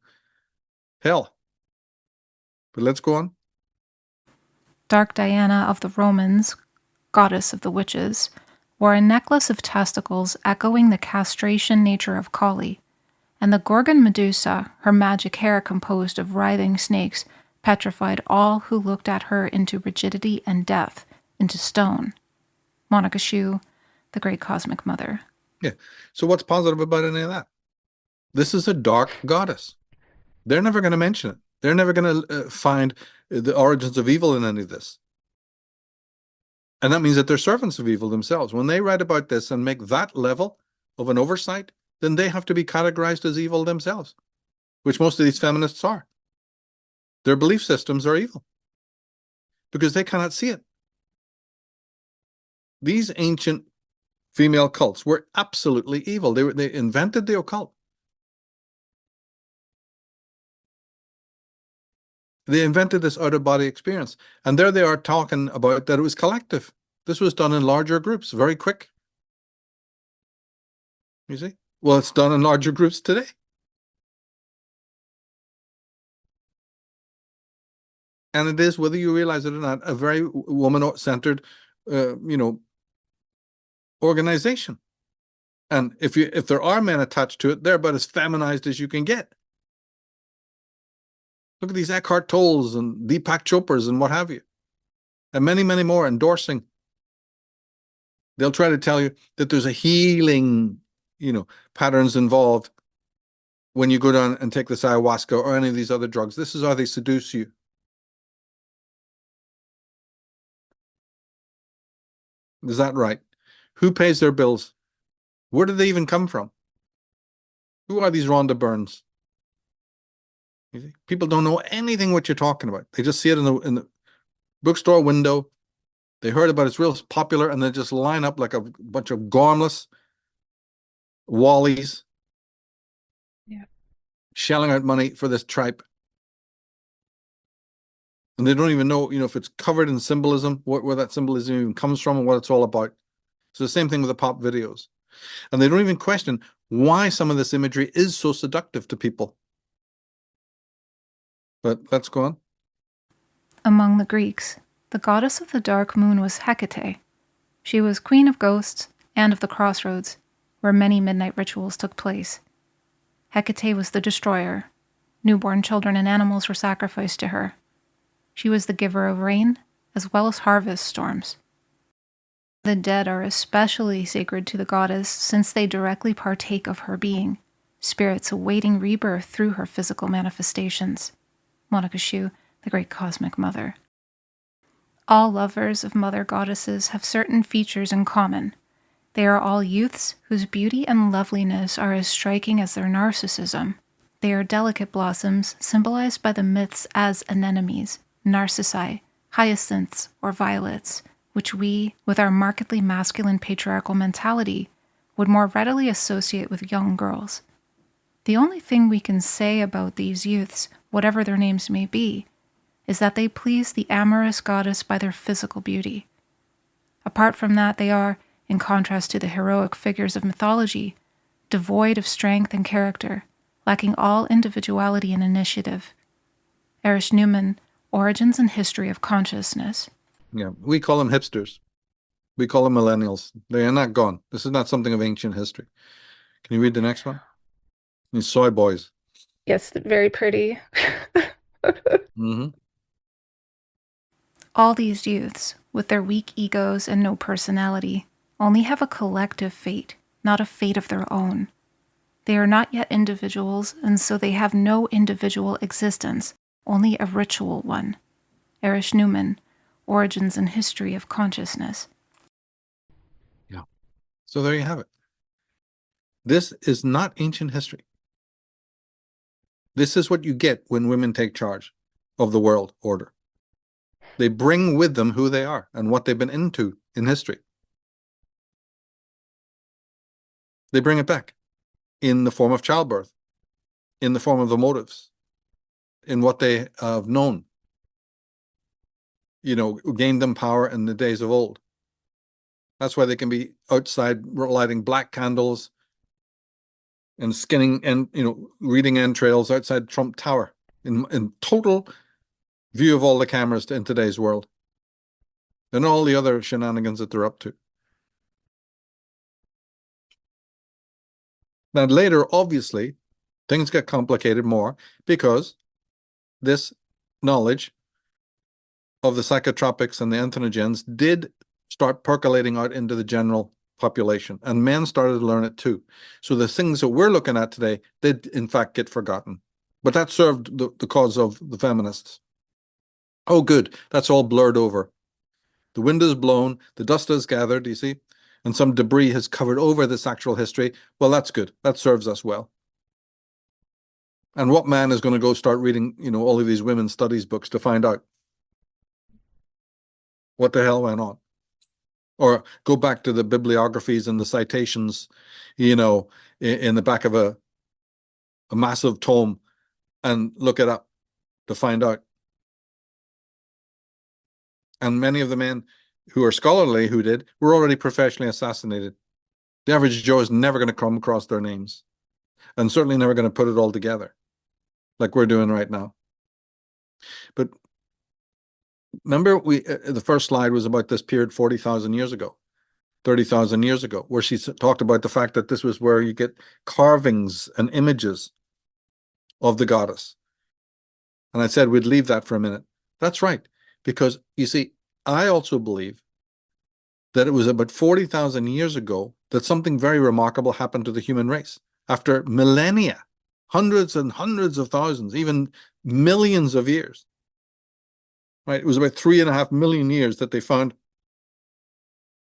hell. But let's go on. Dark Diana of the Romans, goddess of the witches, wore a necklace of testicles echoing the castration nature of Kali, and the Gorgon Medusa, her magic hair composed of writhing snakes, petrified all who looked at her into rigidity and death, into stone. Monica Shu, the great cosmic mother. Yeah. So what's positive about any of that? This is a dark goddess. They're never going to mention it. They're never going to find the origins of evil in any of this. And that means that they're servants of evil themselves. When they write about this and make that level of an oversight, then they have to be categorized as evil themselves, which most of these feminists are. Their belief systems are evil because they cannot see it. These ancient female cults were absolutely evil. They invented the occult. They invented this out-of-body experience. And there they are talking about that it was collective. This was done in larger groups, very quick. You see? Well, it's done in larger groups today. And it is, whether you realize it or not, a very woman-centered, organization. And if there are men attached to it, they're about as feminized as you can get. Look at these Eckhart Tolles and Deepak Chopras and what have you. And many, many more endorsing. They'll try to tell you that there's a healing, patterns involved when you go down and take this ayahuasca or any of these other drugs. This is how they seduce you. Is that right? Who pays their bills? Where did they even come from? Who are these Rhonda Byrnes? People don't know anything what you're talking about. They just see it in the bookstore window. They heard about it, it's real popular, and they just line up like a bunch of gormless wallies, shelling out money for this tripe. And they don't even know, if it's covered in symbolism, where that symbolism even comes from and what it's all about. So the same thing with the pop videos. And they don't even question why some of this imagery is so seductive to people. But let's go on. Among the Greeks, the goddess of the dark moon was Hecate. She was queen of ghosts and of the crossroads, where many midnight rituals took place. Hecate was the destroyer. Newborn children and animals were sacrificed to her. She was the giver of rain, as well as harvest storms. The dead are especially sacred to the goddess since they directly partake of her being, spirits awaiting rebirth through her physical manifestations. Monica Shu, the great cosmic mother. All lovers of mother goddesses have certain features in common. They are all youths whose beauty and loveliness are as striking as their narcissism. They are delicate blossoms symbolized by the myths as anemones, narcissi, hyacinths, or violets, which we, with our markedly masculine patriarchal mentality, would more readily associate with young girls. The only thing we can say about these youths, whatever their names may be, is that they please the amorous goddess by their physical beauty. Apart from that, they are, in contrast to the heroic figures of mythology, devoid of strength and character, lacking all individuality and initiative. Erich Neumann, Origins and History of Consciousness. Yeah, we call them hipsters. We call them millennials. They are not gone. This is not something of ancient history. Can you read the next one? These soy boys. Yes, very pretty. Mm-hmm. All these youths, with their weak egos and no personality, only have a collective fate, not a fate of their own. They are not yet individuals, and so they have no individual existence, only a ritual one. Erich Neumann, Origins and History of Consciousness. Yeah. So there you have it. This is not ancient history. This is what you get when women take charge of the world order. They bring with them who they are and what they've been into in history. They bring it back in the form of childbirth, in the form of the motives, in what they have known, gained them power in the days of old. That's why they can be outside lighting black candles and skinning and, reading entrails outside Trump Tower in total view of all the cameras in today's world and all the other shenanigans that they're up to. Now, later, obviously, things get complicated more because this knowledge of the psychotropics and the entheogens did start percolating out into the general population, and men started to learn it too. So the things that we're looking at today did in fact get forgotten. But that served the cause of the feminists. Oh, good. That's all blurred over. The wind is blown, the dust is gathered, you see, and some debris has covered over this actual history. Well, that's good. That serves us well. And what man is going to go start reading, all of these women's studies books to find out what the hell went on? Or go back to the bibliographies and the citations, in the back of a massive tome and look it up to find out. And many of the men who are scholarly who did were already professionally assassinated. The average Joe is never going to come across their names, and certainly never going to put it all together like we're doing right now. But remember, the first slide was about this period 40,000 years ago, 30,000 years ago, where she talked about the fact that this was where you get carvings and images of the goddess. And I said we'd leave that for a minute. That's right, because you see, I also believe that it was about 40,000 years ago that something very remarkable happened to the human race. After millennia, hundreds and hundreds of thousands, even millions of years, right? It was about 3.5 million years that they found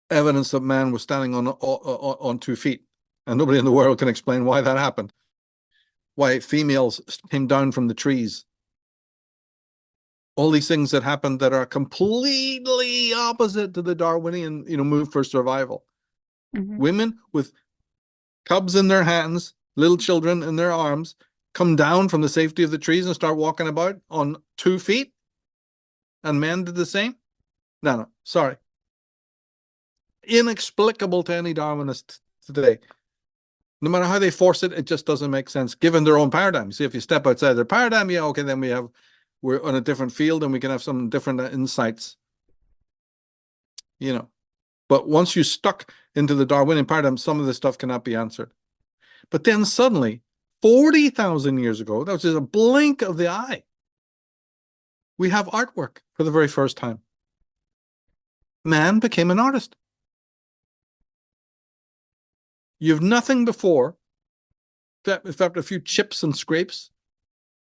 evidence that man was standing on 2 feet. And nobody in the world can explain why that happened. Why females came down from the trees. All these things that happened that are completely opposite to the Darwinian, move for survival. Mm-hmm. Women with cubs in their hands, little children in their arms, come down from the safety of the trees and start walking about on 2 feet. And men did the same? No, sorry. Inexplicable to any Darwinist today. No matter how they force it, it just doesn't make sense, given their own paradigm. See, if you step outside their paradigm, yeah, okay, then we're on a different field and we can have some different insights. But once you're stuck into the Darwinian paradigm, some of this stuff cannot be answered. But then suddenly, 40,000 years ago, that was just a blink of the eye, we have artwork for the very first time. Man became an artist. You have nothing before, except a few chips and scrapes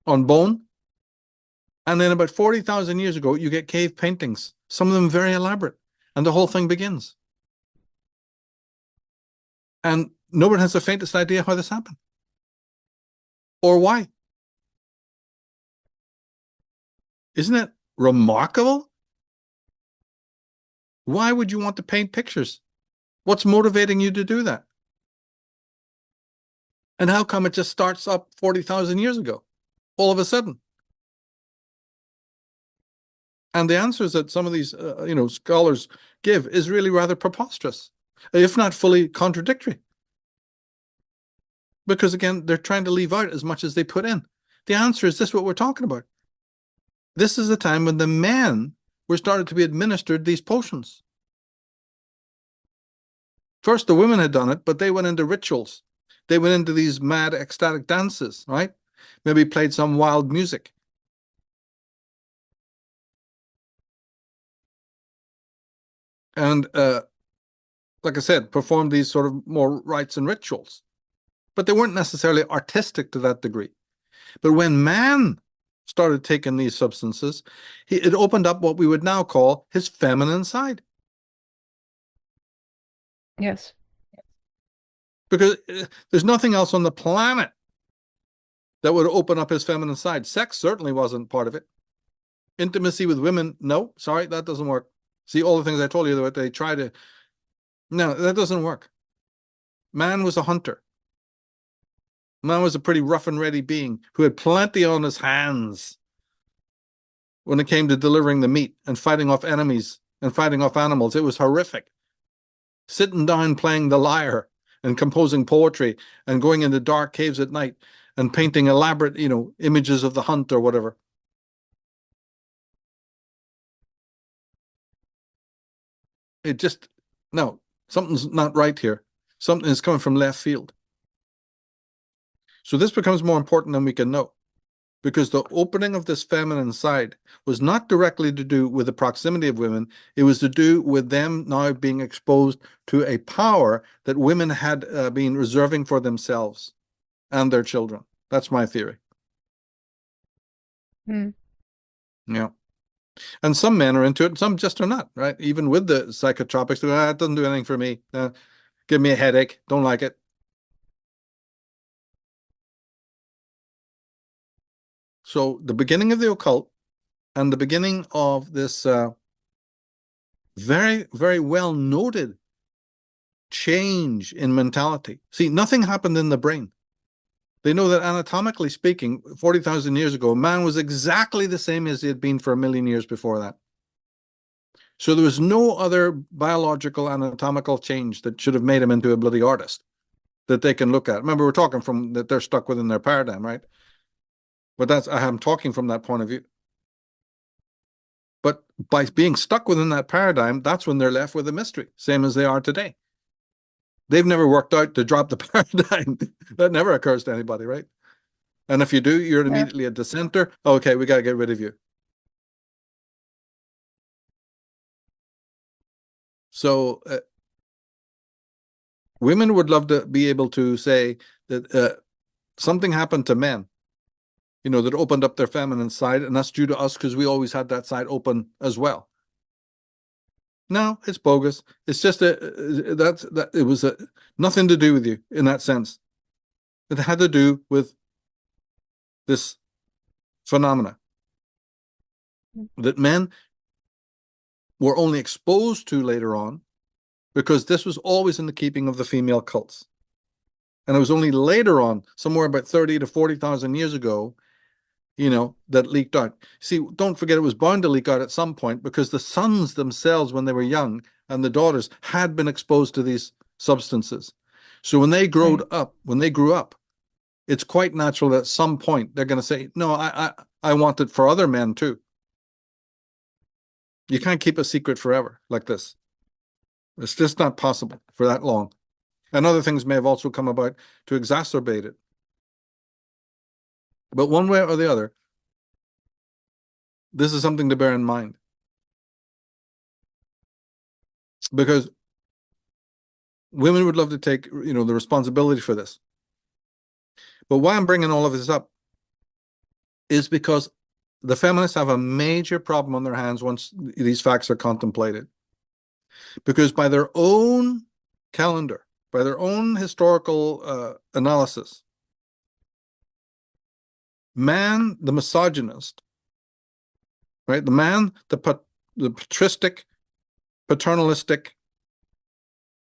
on bone. And then about 40,000 years ago, you get cave paintings, some of them very elaborate, and the whole thing begins. And nobody has the faintest idea how this happened or why. Isn't it remarkable? Why would you want to paint pictures? What's motivating you to do that? And how come it just starts up 40,000 years ago, all of a sudden? And the answers that some of these, scholars give is really rather preposterous, if not fully contradictory. Because again, they're trying to leave out as much as they put in. The answer is this: what we're talking about. This is the time when the men were started to be administered these potions. First, the women had done it, but they went into rituals. They went into these mad, ecstatic dances, right? Maybe played some wild music. And, like I said, performed these sort of more rites and rituals. But they weren't necessarily artistic to that degree. But when man started taking these substances, it opened up what we would now call his feminine side. Yes. Because there's nothing else on the planet that would open up his feminine side. Sex certainly wasn't part of it. Intimacy with women, no, sorry, that doesn't work. See, all the things I told you that they try to, no, that doesn't work. Man was a hunter. Man was a pretty rough and ready being who had plenty on his hands when it came to delivering the meat and fighting off enemies and fighting off animals. It was horrific. Sitting down playing the lyre and composing poetry and going into dark caves at night and painting elaborate, images of the hunt or whatever. It just, no, something's not right here. Something is coming from left field. So this becomes more important than we can know. because the opening of this feminine side was not directly to do with the proximity of women. It was to do with them now being exposed to a power that women had been reserving for themselves and their children. That's my theory. Mm. Yeah. And some men are into it, some just are not, right? Even with the psychotropics, it doesn't do anything for me. Give me a headache. Don't like it. So the beginning of the occult and the beginning of this very, very well noted change in mentality. See, nothing happened in the brain. They know that anatomically speaking, 40,000 years ago, man was exactly the same as he had been for 1,000,000 years before that. So there was no other biological anatomical change that should have made him into a bloody artist that they can look at. Remember, we're talking from that they're stuck within their paradigm, right? But I'm talking from that point of view. But by being stuck within that paradigm, that's when they're left with a mystery, same as they are today. They've never worked out to drop the paradigm. That never occurs to anybody, right? And if you do, you're immediately a dissenter. Okay, we got to get rid of you. So women would love to be able to say that something happened to men, that opened up their feminine side, and that's due to us because we always had that side open as well. No, it's bogus. It's just that it was nothing to do with you in that sense. It had to do with this phenomena that men were only exposed to later on because this was always in the keeping of the female cults. And it was only later on, somewhere about 30 to 40,000 years ago, that leaked out. See, don't forget it was bound to leak out at some point because the sons themselves, when they were young, and the daughters had been exposed to these substances. So when they grew up, it's quite natural that at some point they're going to say, no, I want it for other men too. You can't keep a secret forever like this. It's just not possible for that long. And other things may have also come about to exacerbate it. But one way or the other, this is something to bear in mind. Because women would love to take, the responsibility for this. But why I'm bringing all of this up is because the feminists have a major problem on their hands once these facts are contemplated. Because by their own calendar, by their own historical analysis, man, the misogynist, right? The man, the patristic, paternalistic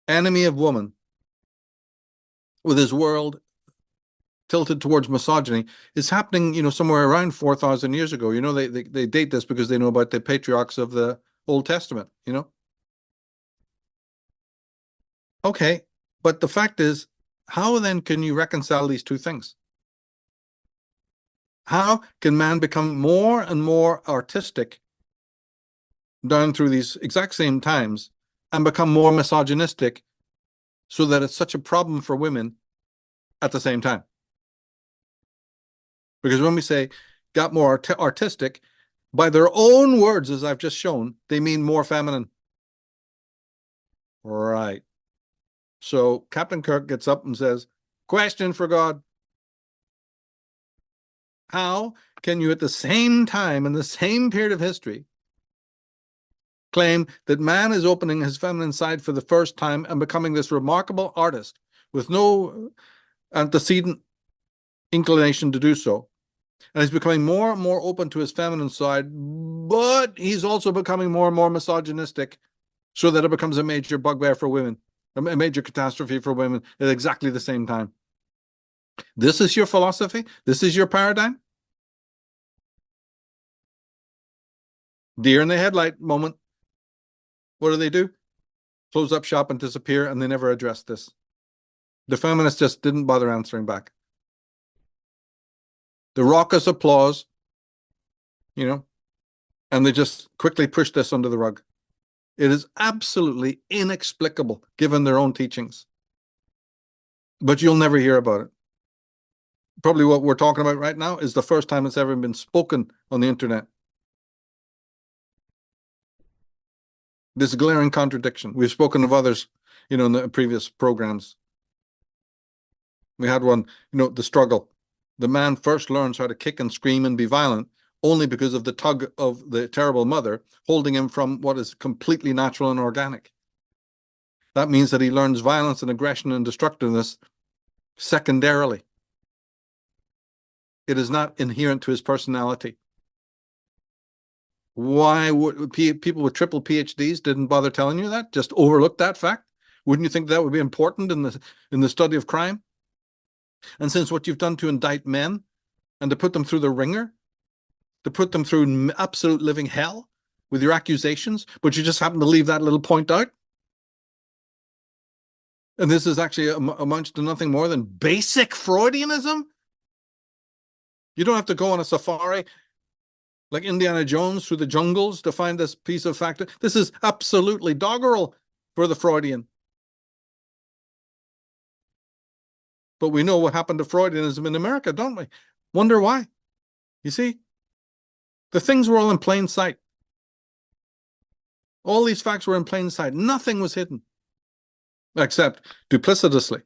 enemy of woman, with his world tilted towards misogyny, is happening, somewhere around 4,000 years ago. They date this because they know about the patriarchs of the Old Testament, Okay, but the fact is, how then can you reconcile these two things? How can man become more and more artistic down through these exact same times and become more misogynistic so that it's such a problem for women at the same time? Because when we say got more artistic, by their own words, as I've just shown, they mean more feminine. Right. So Captain Kirk gets up and says, question for God. How can you at the same time, in the same period of history, claim that man is opening his feminine side for the first time and becoming this remarkable artist with no antecedent inclination to do so? And he's becoming more and more open to his feminine side, but he's also becoming more and more misogynistic so that it becomes a major bugbear for women, a major catastrophe for women at exactly the same time. This is your philosophy? This is your paradigm? Deer in the headlight moment. What do? Close up shop and disappear, and they never address this. The feminists just didn't bother answering back. The raucous applause, and they just quickly pushed this under the rug. It is absolutely inexplicable given their own teachings. But you'll never hear about it. probably what we're talking about right now is the first time it's ever been spoken on the internet. This glaring contradiction. We've spoken of others, in the previous programs. We had one, the struggle. The man first learns how to kick and scream and be violent only because of the tug of the terrible mother holding him from what is completely natural and organic. That means that he learns violence and aggression and destructiveness secondarily. It is not inherent to his personality. Why would people with triple PhDs didn't bother telling you that? Just overlooked that fact? Wouldn't you think that would be important in the study of crime? And since what you've done to indict men and to put them through the ringer, to put them through absolute living hell with your accusations, but you just happen to leave that little point out? And this is actually amounts to nothing more than basic Freudianism? You don't have to go on a safari like Indiana Jones through the jungles to find this piece of fact. This is absolutely doggerel for the Freudian. But we know what happened to Freudianism in America, don't we? Wonder why? You see? The things were all in plain sight. All these facts were in plain sight. Nothing was hidden. Except duplicitously.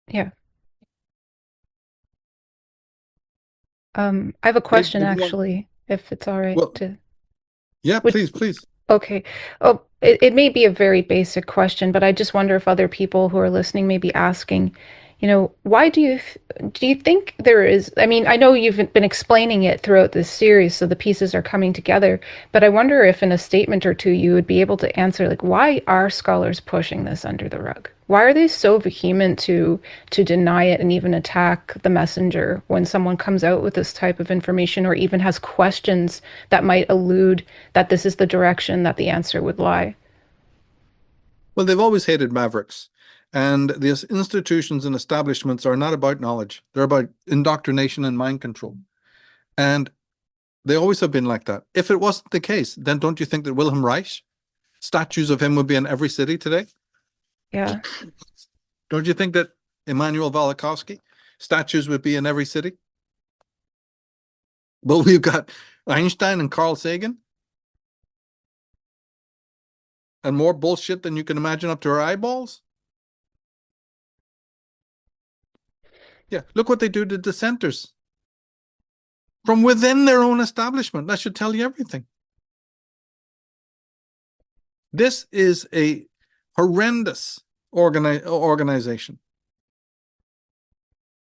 Yeah. I have a question, actually, if it's all right to... Yeah, please. Okay. Oh, it may be a very basic question, but I just wonder if other people who are listening may be asking, why do you think there is, I mean, I know you've been explaining it throughout this series, so the pieces are coming together, but I wonder if in a statement or two you would be able to answer, like, why are scholars pushing this under the rug? Why are they so vehement to deny it and even attack the messenger when someone comes out with this type of information or even has questions that might allude that this is the direction that the answer would lie? Well, they've always hated mavericks. And these institutions and establishments are not about knowledge. They're about indoctrination and mind control. And they always have been like that. If it wasn't the case, then don't you think that Wilhelm Reich, statues of him would be in every city today? Yeah. Don't you think that Immanuel Velikovsky, statues would be in every city? But we've got Einstein and Carl Sagan. And more bullshit than you can imagine up to our eyeballs. Yeah, look what they do to dissenters. From within their own establishment. That should tell you everything. This is a horrendous organization.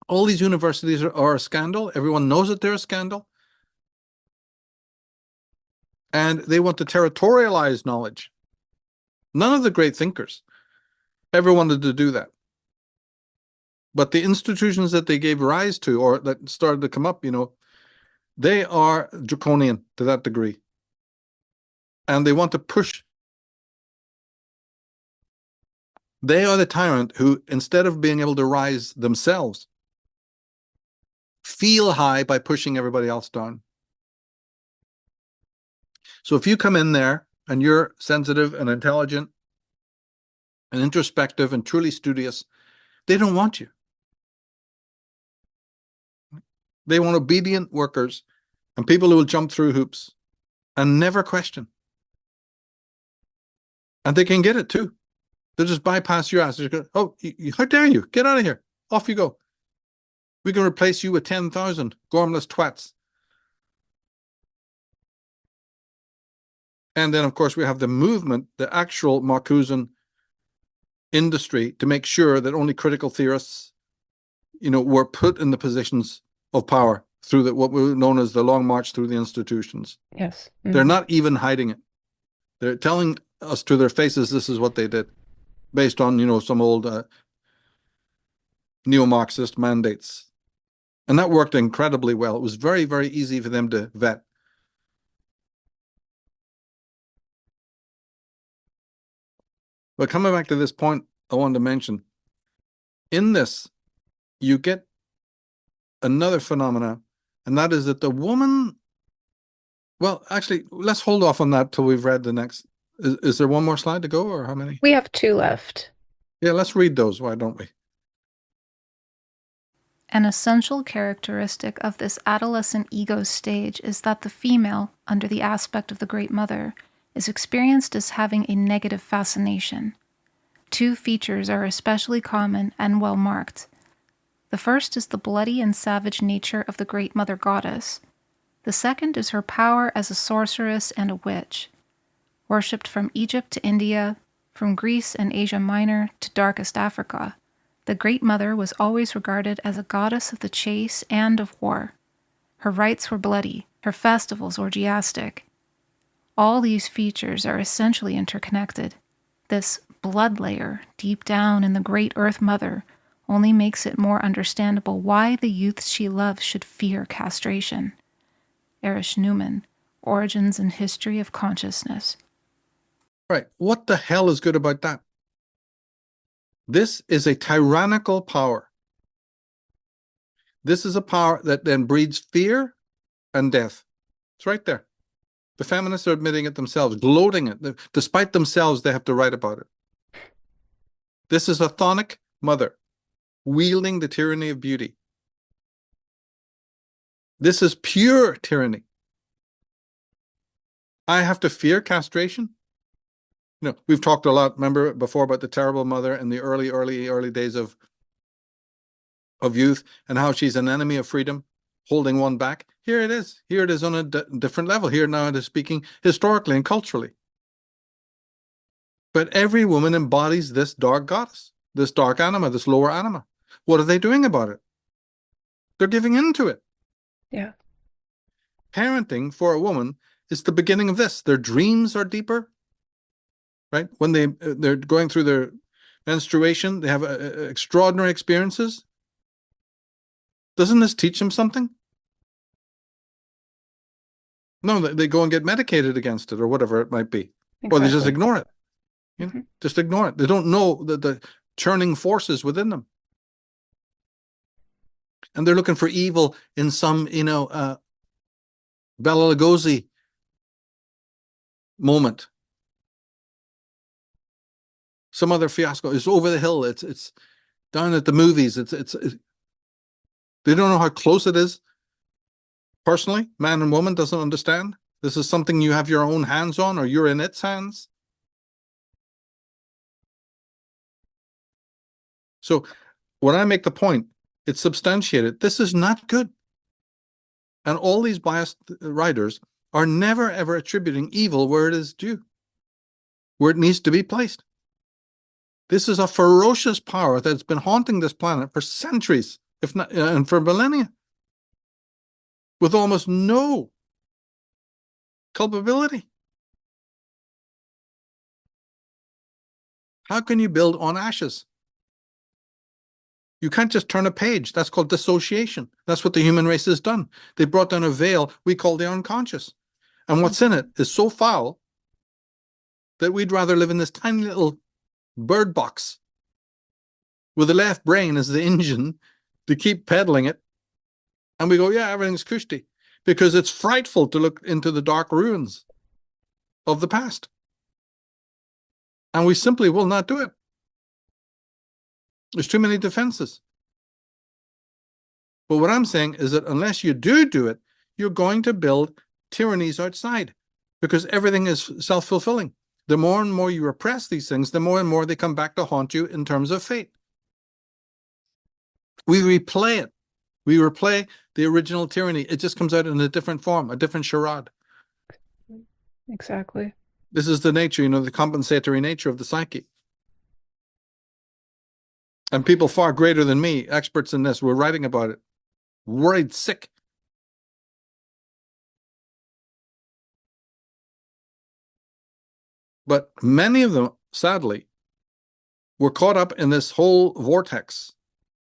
All these universities are a scandal. Everyone knows that they're a scandal. And they want to territorialize knowledge. None of the great thinkers ever wanted to do that. But the institutions that they gave rise to, or that started to come up, they are draconian to that degree. And they want to push. They are the tyrant who, instead of being able to rise themselves, feel high by pushing everybody else down. So if you come in there and you're sensitive and intelligent and introspective and truly studious, they don't want you. They want obedient workers and people who will jump through hoops and never question. And they can get it too. They'll just bypass your ass. They're going, oh, how dare you? Get out of here. Off you go. We can replace you with 10,000 gormless twats. And then, of course, we have the movement, the actual Marcusean industry to make sure that only critical theorists, were put in the positions of power through what we're known as the long march through the institutions. Yes. Mm-hmm. They're not even hiding it. They're telling us to their faces this is what they did, based on, some old neo-Marxist mandates. And that worked incredibly well. It was very, very easy for them to vet. But coming back to this point, I wanted to mention, in this, you get another phenomena, and that is that the woman, well, actually, let's hold off on that till we've read the next. Is there one more slide to go, or how many? We have 2 left. Yeah, let's read those, why don't we? An essential characteristic of this adolescent ego stage is that the female, under the aspect of the Great Mother, is experienced as having a negative fascination. Two features are especially common and well marked. The first is the bloody and savage nature of the Great Mother Goddess. The second is her power as a sorceress and a witch. Worshipped from Egypt to India, from Greece and Asia Minor to darkest Africa, the Great Mother was always regarded as a goddess of the chase and of war. Her rites were bloody, her festivals orgiastic. All these features are essentially interconnected. This blood layer, deep down in the Great Earth Mother, only makes it more understandable why the youths she loves should fear castration. Erich Neumann, Origins and History of Consciousness. Right. What the hell is good about that? This is a tyrannical power. This is a power that then breeds fear and death. It's right there. The feminists are admitting it themselves, gloating it. Despite themselves, they have to write about it. This is a chthonic mother, wielding the tyranny of beauty. This is pure tyranny. I have to fear castration? You know, we've talked a lot, remember, before about the terrible mother in the early days of youth, and how she's an enemy of freedom, holding one back. Here it is. Here it is on a different level. Here now it is speaking historically and culturally. But every woman embodies this dark goddess, this dark anima, this lower anima. What are they doing about it? They're giving in to it. Yeah. Parenting for a woman is the beginning of this. Their dreams are deeper, right? When they're going through their menstruation, they have extraordinary experiences. Doesn't this teach them something? No, they go and get medicated against it or whatever it might be. Exactly. Or they just ignore it. You know, just ignore it. They don't know the churning forces within them. And they're looking for evil in some, Bela Lugosi moment. Some other fiasco. It's over the hill. It's down at the movies. It's they don't know how close it is. Personally, man and woman doesn't understand. This is something you have your own hands on, or you're in its hands. So when I make the point, it's substantiated. This is not good. And all these biased writers are never, ever attributing evil where it is due, where it needs to be placed. This is a ferocious power that's been haunting this planet for centuries, if not, and for millennia, with almost no culpability. How can you build on ashes? You can't just turn a page. That's called dissociation. That's what the human race has done. They brought down a veil we call the unconscious. And what's in it is so foul that we'd rather live in this tiny little bird box with the left brain as the engine to keep pedaling it. And we go, yeah, everything's cushy, because it's frightful to look into the dark ruins of the past. And we simply will not do it. There's too many defenses. But what I'm saying is that unless you do it, you're going to build tyrannies outside, because everything is self-fulfilling. The more and more you repress these things, the more and more they come back to haunt you in terms of fate. We replay it. We replay the original tyranny. It just comes out in a different form, a different charade. Exactly. This is the nature, the compensatory nature of the psyche. And people far greater than me, experts in this, were writing about it. Worried sick. But many of them, sadly, were caught up in this whole vortex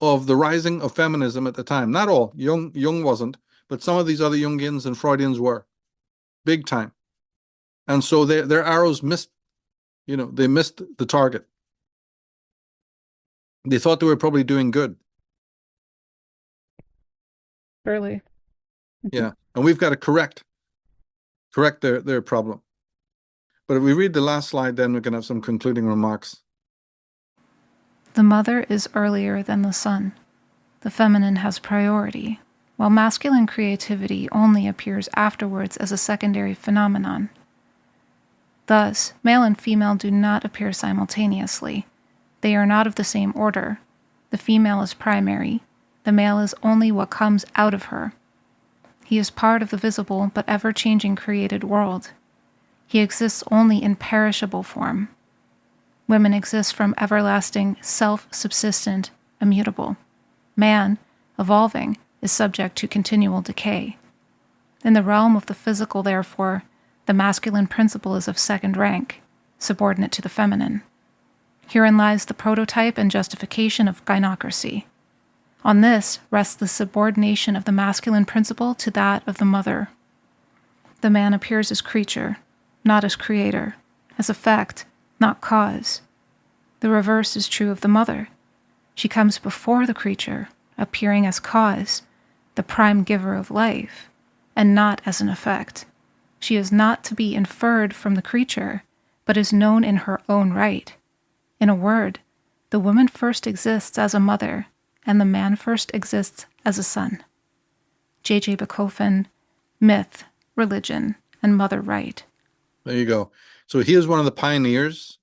of the rising of feminism at the time. Not all. Jung wasn't, but some of these other Jungians and Freudians were. Big time. And so their arrows missed, they missed the target. They thought they were probably doing good. Really. Yeah. And we've got to correct their problem. But if we read the last slide, then we can have some concluding remarks. The mother is earlier than the sun. The feminine has priority, while masculine creativity only appears afterwards as a secondary phenomenon. Thus, male and female do not appear simultaneously. They are not of the same order. The female is primary. The male is only what comes out of her. He is part of the visible but ever-changing created world. He exists only in perishable form. Women exist from everlasting, self-subsistent, immutable. Man, evolving, is subject to continual decay. In the realm of the physical, therefore, the masculine principle is of second rank, subordinate to the feminine. Herein lies the prototype and justification of gynocracy. On this rests the subordination of the masculine principle to that of the mother. The man appears as creature, not as creator, as effect, not cause. The reverse is true of the mother. She comes before the creature, appearing as cause, the prime giver of life, and not as an effect. She is not to be inferred from the creature, but is known in her own right. In a word, the woman first exists as a mother, and the man first exists as a son. J.J. Precaution, Myth, Religion, and Mother Right. There you go. So he is one of the pioneers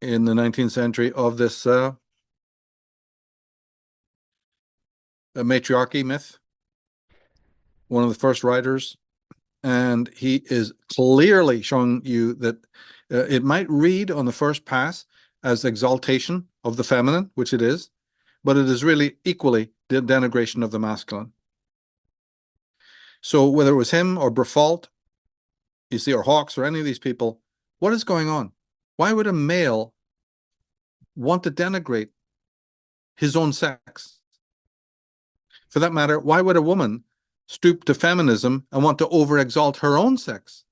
in the 19th century of this matriarchy myth. One of the first writers. And he is clearly showing you that it might read on the first pass as exaltation of the feminine, which it is, but it is really equally the denigration of the masculine. So whether it was him or Briffault, you see, or Hawkes or any of these people, what is going on? Why would a male want to denigrate his own sex? For that matter, why would a woman stoop to feminism and want to over-exalt her own sex?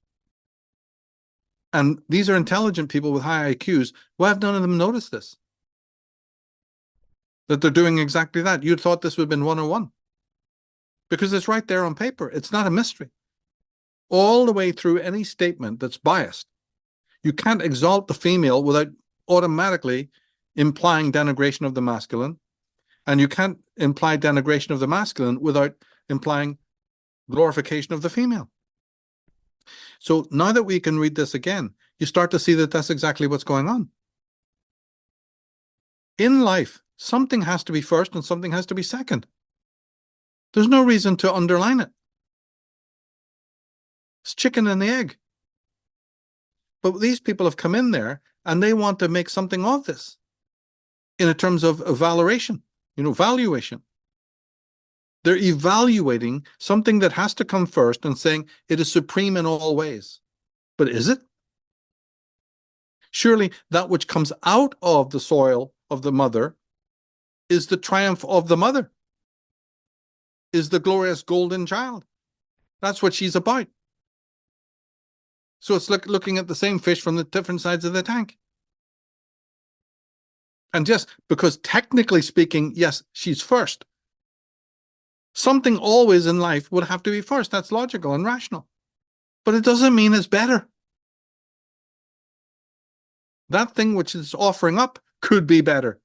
And these are intelligent people with high IQs. Why have none of them noticed this? That they're doing exactly that. You'd thought this would have been 101. Because it's right there on paper. It's not a mystery. All the way through any statement that's biased, you can't exalt the female without automatically implying denigration of the masculine, and you can't imply denigration of the masculine without implying glorification of the female. So now that we can read this again, you start to see that that's exactly what's going on. In life, something has to be first and something has to be second. There's no reason to underline it. It's chicken and the egg. But these people have come in there and they want to make something of this in terms of valuation, valuation. They're evaluating something that has to come first and saying it is supreme in all ways. But is it? Surely that which comes out of the soil of the mother is the triumph of the mother, is the glorious golden child. That's what she's about. So it's like looking at the same fish from the different sides of the tank. And just because technically speaking, yes, she's first. Something always in life would have to be first. That's logical and rational. But it doesn't mean it's better. That thing which it's offering up could be better.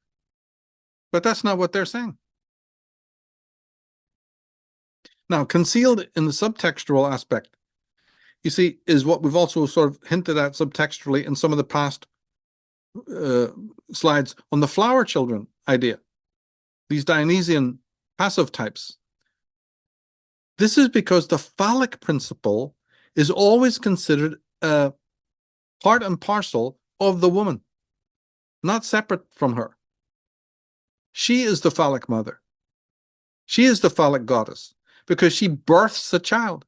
But that's not what they're saying. Now, concealed in the subtextual aspect, you see, is what we've also sort of hinted at subtextually in some of the past slides on the flower children idea. These Dionysian passive types. This is because the phallic principle is always considered part and parcel of the woman, not separate from her. She is the phallic mother. She is the phallic goddess because she births a child.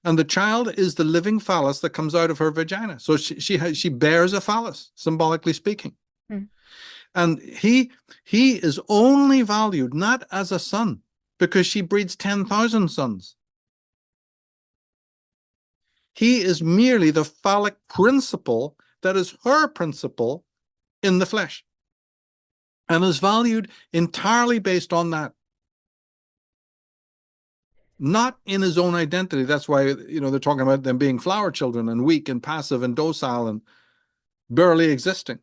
And the child is the living phallus that comes out of her vagina. So she bears a phallus, symbolically speaking. Mm. And he is only valued not as a son, because she breeds 10,000 sons. He is merely the phallic principle that is her principle in the flesh, and is valued entirely based on that. Not in his own identity. That's why, they're talking about them being flower children and weak and passive and docile and barely existing.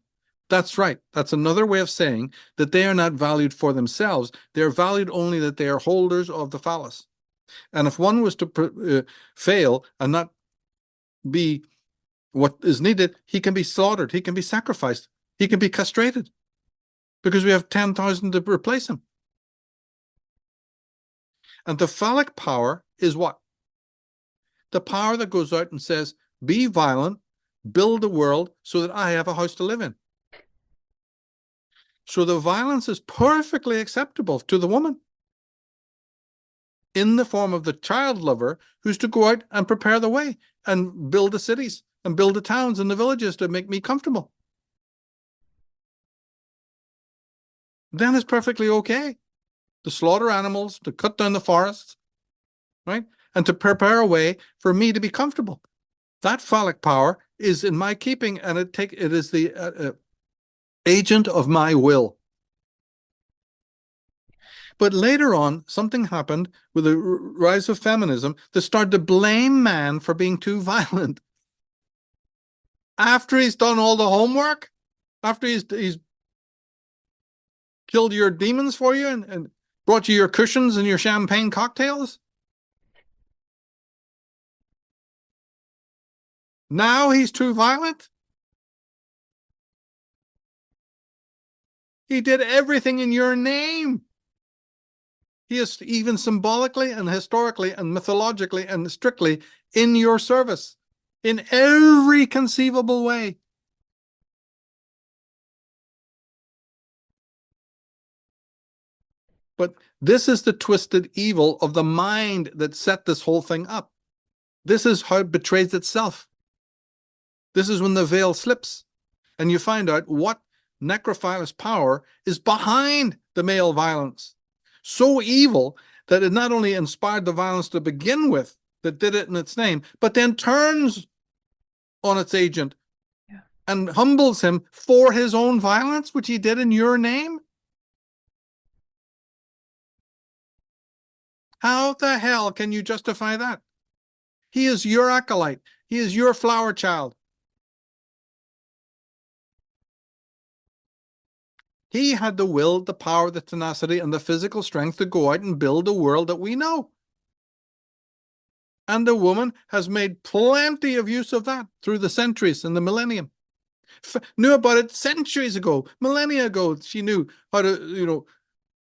That's right. That's another way of saying that they are not valued for themselves. They're valued only that they are holders of the phallus. And if one was to fail and not be what is needed, he can be slaughtered. He can be sacrificed. He can be castrated because we have 10,000 to replace him. And the phallic power is what? The power that goes out and says, be violent, build a world so that I have a house to live in. So the violence is perfectly acceptable to the woman in the form of the child lover who's to go out and prepare the way and build the cities and build the towns and the villages to make me comfortable. Then it's perfectly okay to slaughter animals, to cut down the forests, right? And to prepare a way for me to be comfortable. That phallic power is in my keeping, and it is the agent of my will. But later on, something happened with the rise of feminism that started to blame man for being too violent. After he's done all the homework, after he's killed your demons for you and brought you your cushions and your champagne cocktails, now he's too violent. He did everything in your name. He is even symbolically and historically and mythologically and strictly in your service in every conceivable way. But this is the twisted evil of the mind that set this whole thing up. This is how it betrays itself. This is when the veil slips and you find out what necrophilous power is behind the male violence. So evil that it not only inspired the violence to begin with, that did it in its name, but then turns on its agent and humbles him for his own violence, which he did in your name. How the hell can you justify that? He is your acolyte. He is your flower child. He had the will, the power, the tenacity, and the physical strength to go out and build a world that we know. And the woman has made plenty of use of that through the centuries and the millennium. Knew about it centuries ago, millennia ago. She knew how to,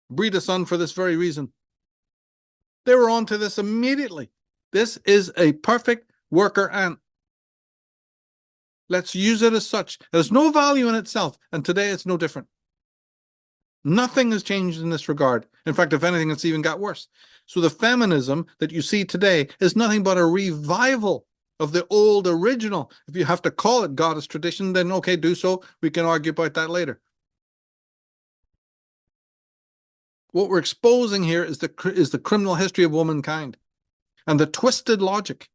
breed a son for this very reason. They were onto this immediately. This is a perfect worker ant. Let's use it as such. There's no value in itself, and today it's no different. Nothing has changed in this regard. In fact, if anything, it's even got worse. So the feminism that you see today is nothing but a revival of the old original. If you have to call it goddess tradition, then okay, do so. We can argue about that later. What we're exposing here is the criminal history of womankind and the twisted logic.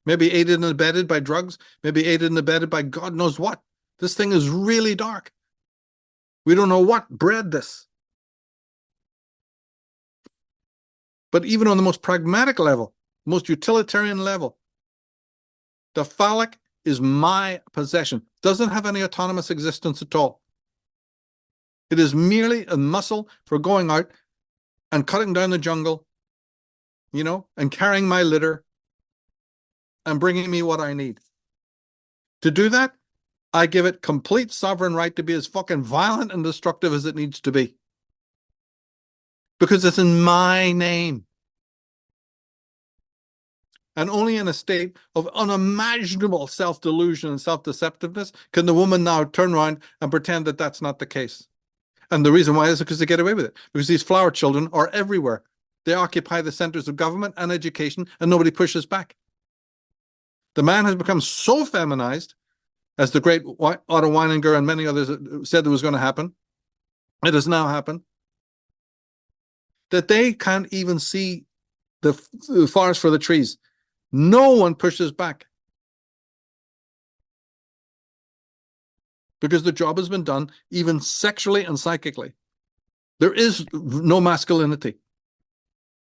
Maybe aided and abetted by drugs, maybe aided and abetted by God knows what. This thing is really dark. We don't know what bred this. But even on the most pragmatic level, most utilitarian level, the phallic is my possession. Doesn't have any autonomous existence at all. It is merely a muscle for going out and cutting down the jungle, and carrying my litter and bringing me what I need. To do that, I give it complete sovereign right to be as fucking violent and destructive as it needs to be. Because it's in my name. And only in a state of unimaginable self-delusion and self-deceptiveness can the woman now turn around and pretend that that's not the case. And the reason why is because they get away with it. Because these flower children are everywhere. They occupy the centers of government and education, and nobody pushes back. The man has become so feminized, as the great Otto Weininger and many others said it was going to happen. It has now happened. That they can't even see the forest for the trees. No one pushes back. Because the job has been done, even sexually and psychically. There is no masculinity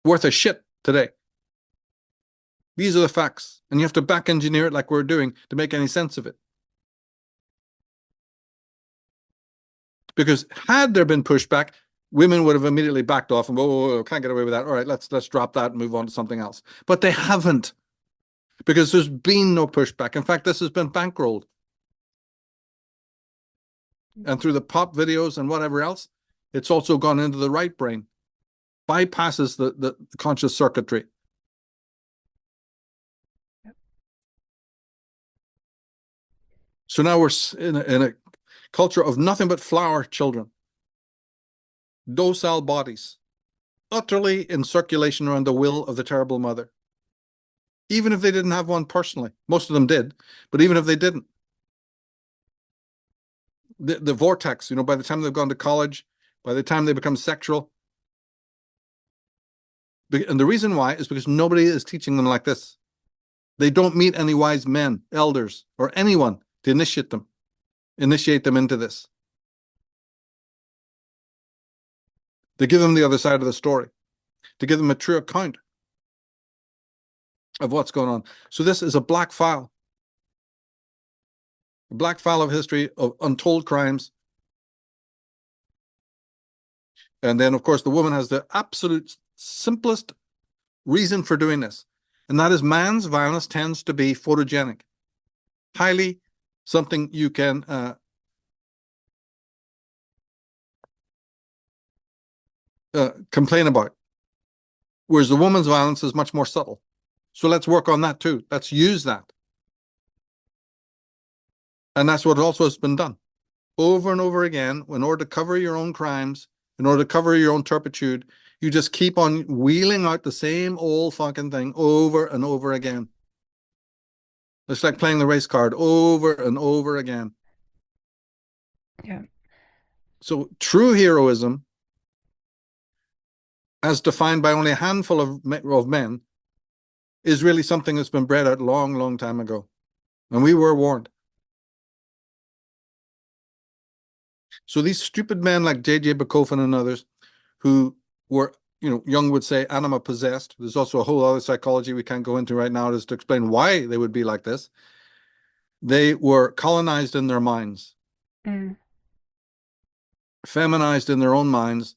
worth a shit today. These are the facts. And you have to back engineer it like we're doing to make any sense of it. Because had there been pushback, women would have immediately backed off and, whoa, can't get away with that. All right, let's drop that and move on to something else. But they haven't, because there's been no pushback. In fact, this has been bankrolled. And through the pop videos and whatever else, it's also gone into the right brain, bypasses the conscious circuitry. So now we're in a culture of nothing but flower children, docile bodies, utterly in circulation around the will of the terrible mother. Even if they didn't have one personally, most of them did, but even if they didn't, the vortex, by the time they've gone to college, by the time they become sexual, and the reason why is because nobody is teaching them like this. They don't meet any wise men, elders, or anyone to initiate them into this. To give them the other side of the story, to give them a true account of what's going on. So this is a black file of history of untold crimes. And then, of course, the woman has the absolute simplest reason for doing this. And that is man's violence tends to be photogenic. Highly something you can complain about. Whereas the woman's violence is much more subtle. So let's work on that too. Let's use that. And that's what also has been done over and over again. In order to cover your own crimes, in order to cover your own turpitude, you just keep on wheeling out the same old fucking thing over and over again. It's like playing the race card over and over again. Yeah. So true heroism, as defined by only a handful of men, is really something that's been bred out long, long time ago. And we were warned. So these stupid men like J.J. Bakofen and others who were, Jung would say anima possessed. There's also a whole other psychology we can't go into right now just to explain why they would be like this. They were colonized in their minds, feminized in their own minds,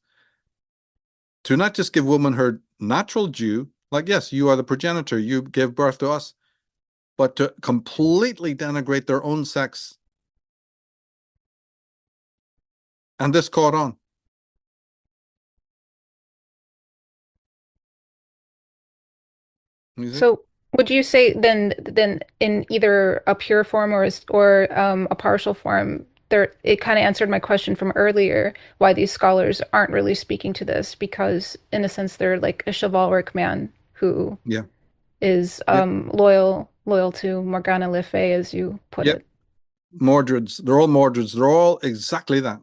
to not just give woman her natural due, like, yes, you are the progenitor, you give birth to us, but to completely denigrate their own sex. And this caught on. So would you say then in either a pure form or a partial form, it kind of answered my question from earlier, why these scholars aren't really speaking to this, because in a sense they're like a chivalric man who is loyal to Morgana Le Fay, as you put it. Mordreds. They're all Mordreds. They're all exactly that.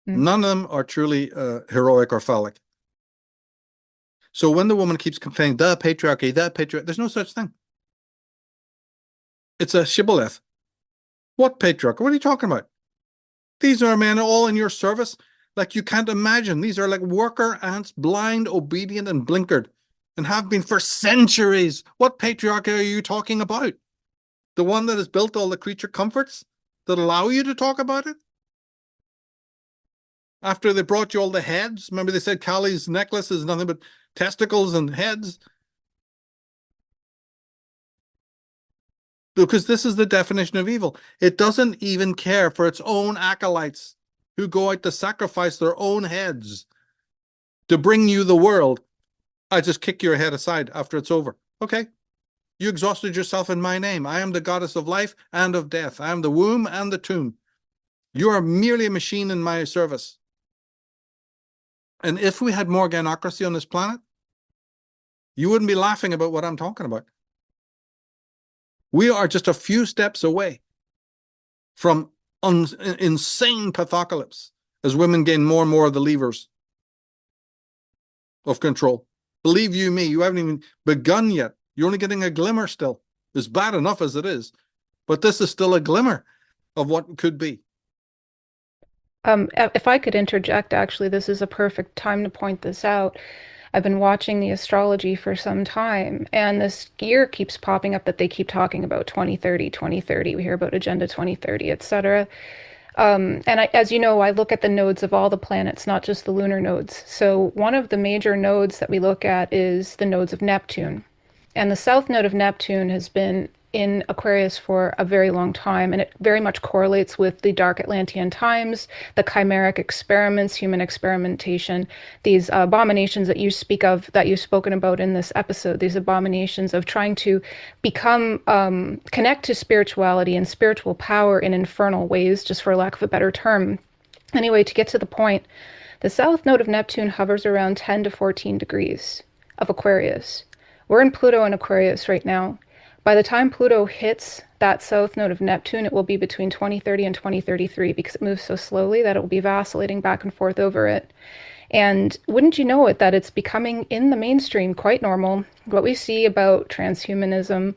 None of them are truly heroic or phallic. So when the woman keeps complaining, the patriarchy, there's no such thing. It's a shibboleth. What patriarchy? What are you talking about? These are men all in your service. Like you can't imagine. These are like worker ants, blind, obedient, and blinkered, and have been for centuries. What patriarchy are you talking about? The one that has built all the creature comforts that allow you to talk about it? After they brought you all the heads, remember they said Kali's necklace is nothing but testicles and heads? Because this is the definition of evil. It doesn't even care for its own acolytes who go out to sacrifice their own heads to bring you the world. I just kick your head aside after it's over. Okay. You exhausted yourself in my name. I am the goddess of life and of death. I am the womb and the tomb. You are merely a machine in my service. And if we had more gynocracy on this planet, you wouldn't be laughing about what I'm talking about. We are just a few steps away from insane pathocalypse as women gain more and more of the levers of control. Believe you me, you haven't even begun yet. You're only getting a glimmer still. It's bad enough as it is, but this is still a glimmer of what could be. If I could interject, actually, this is a perfect time to point this out. I've been watching the astrology for some time, and this year keeps popping up that they keep talking about 2030, 2030. We hear about Agenda 2030, etc. As you know, I look at the nodes of all the planets, not just the lunar nodes. So one of the major nodes that we look at is the nodes of Neptune. And the south node of Neptune has been in Aquarius for a very long time, and it very much correlates with the dark Atlantean times, the chimeric experiments, human experimentation, these abominations that you speak of, that you've spoken about in this episode, these abominations of trying to become, connect to spirituality and spiritual power in infernal ways, just for lack of a better term. Anyway, to get to the point, the south node of Neptune hovers around 10 to 14 degrees of Aquarius. We're in Pluto and Aquarius right now. By the time Pluto hits that south node of Neptune, it will be between 2030 and 2033 because it moves so slowly that it will be vacillating back and forth over it. And wouldn't you know it, that it's becoming in the mainstream quite normal. What we see about transhumanism,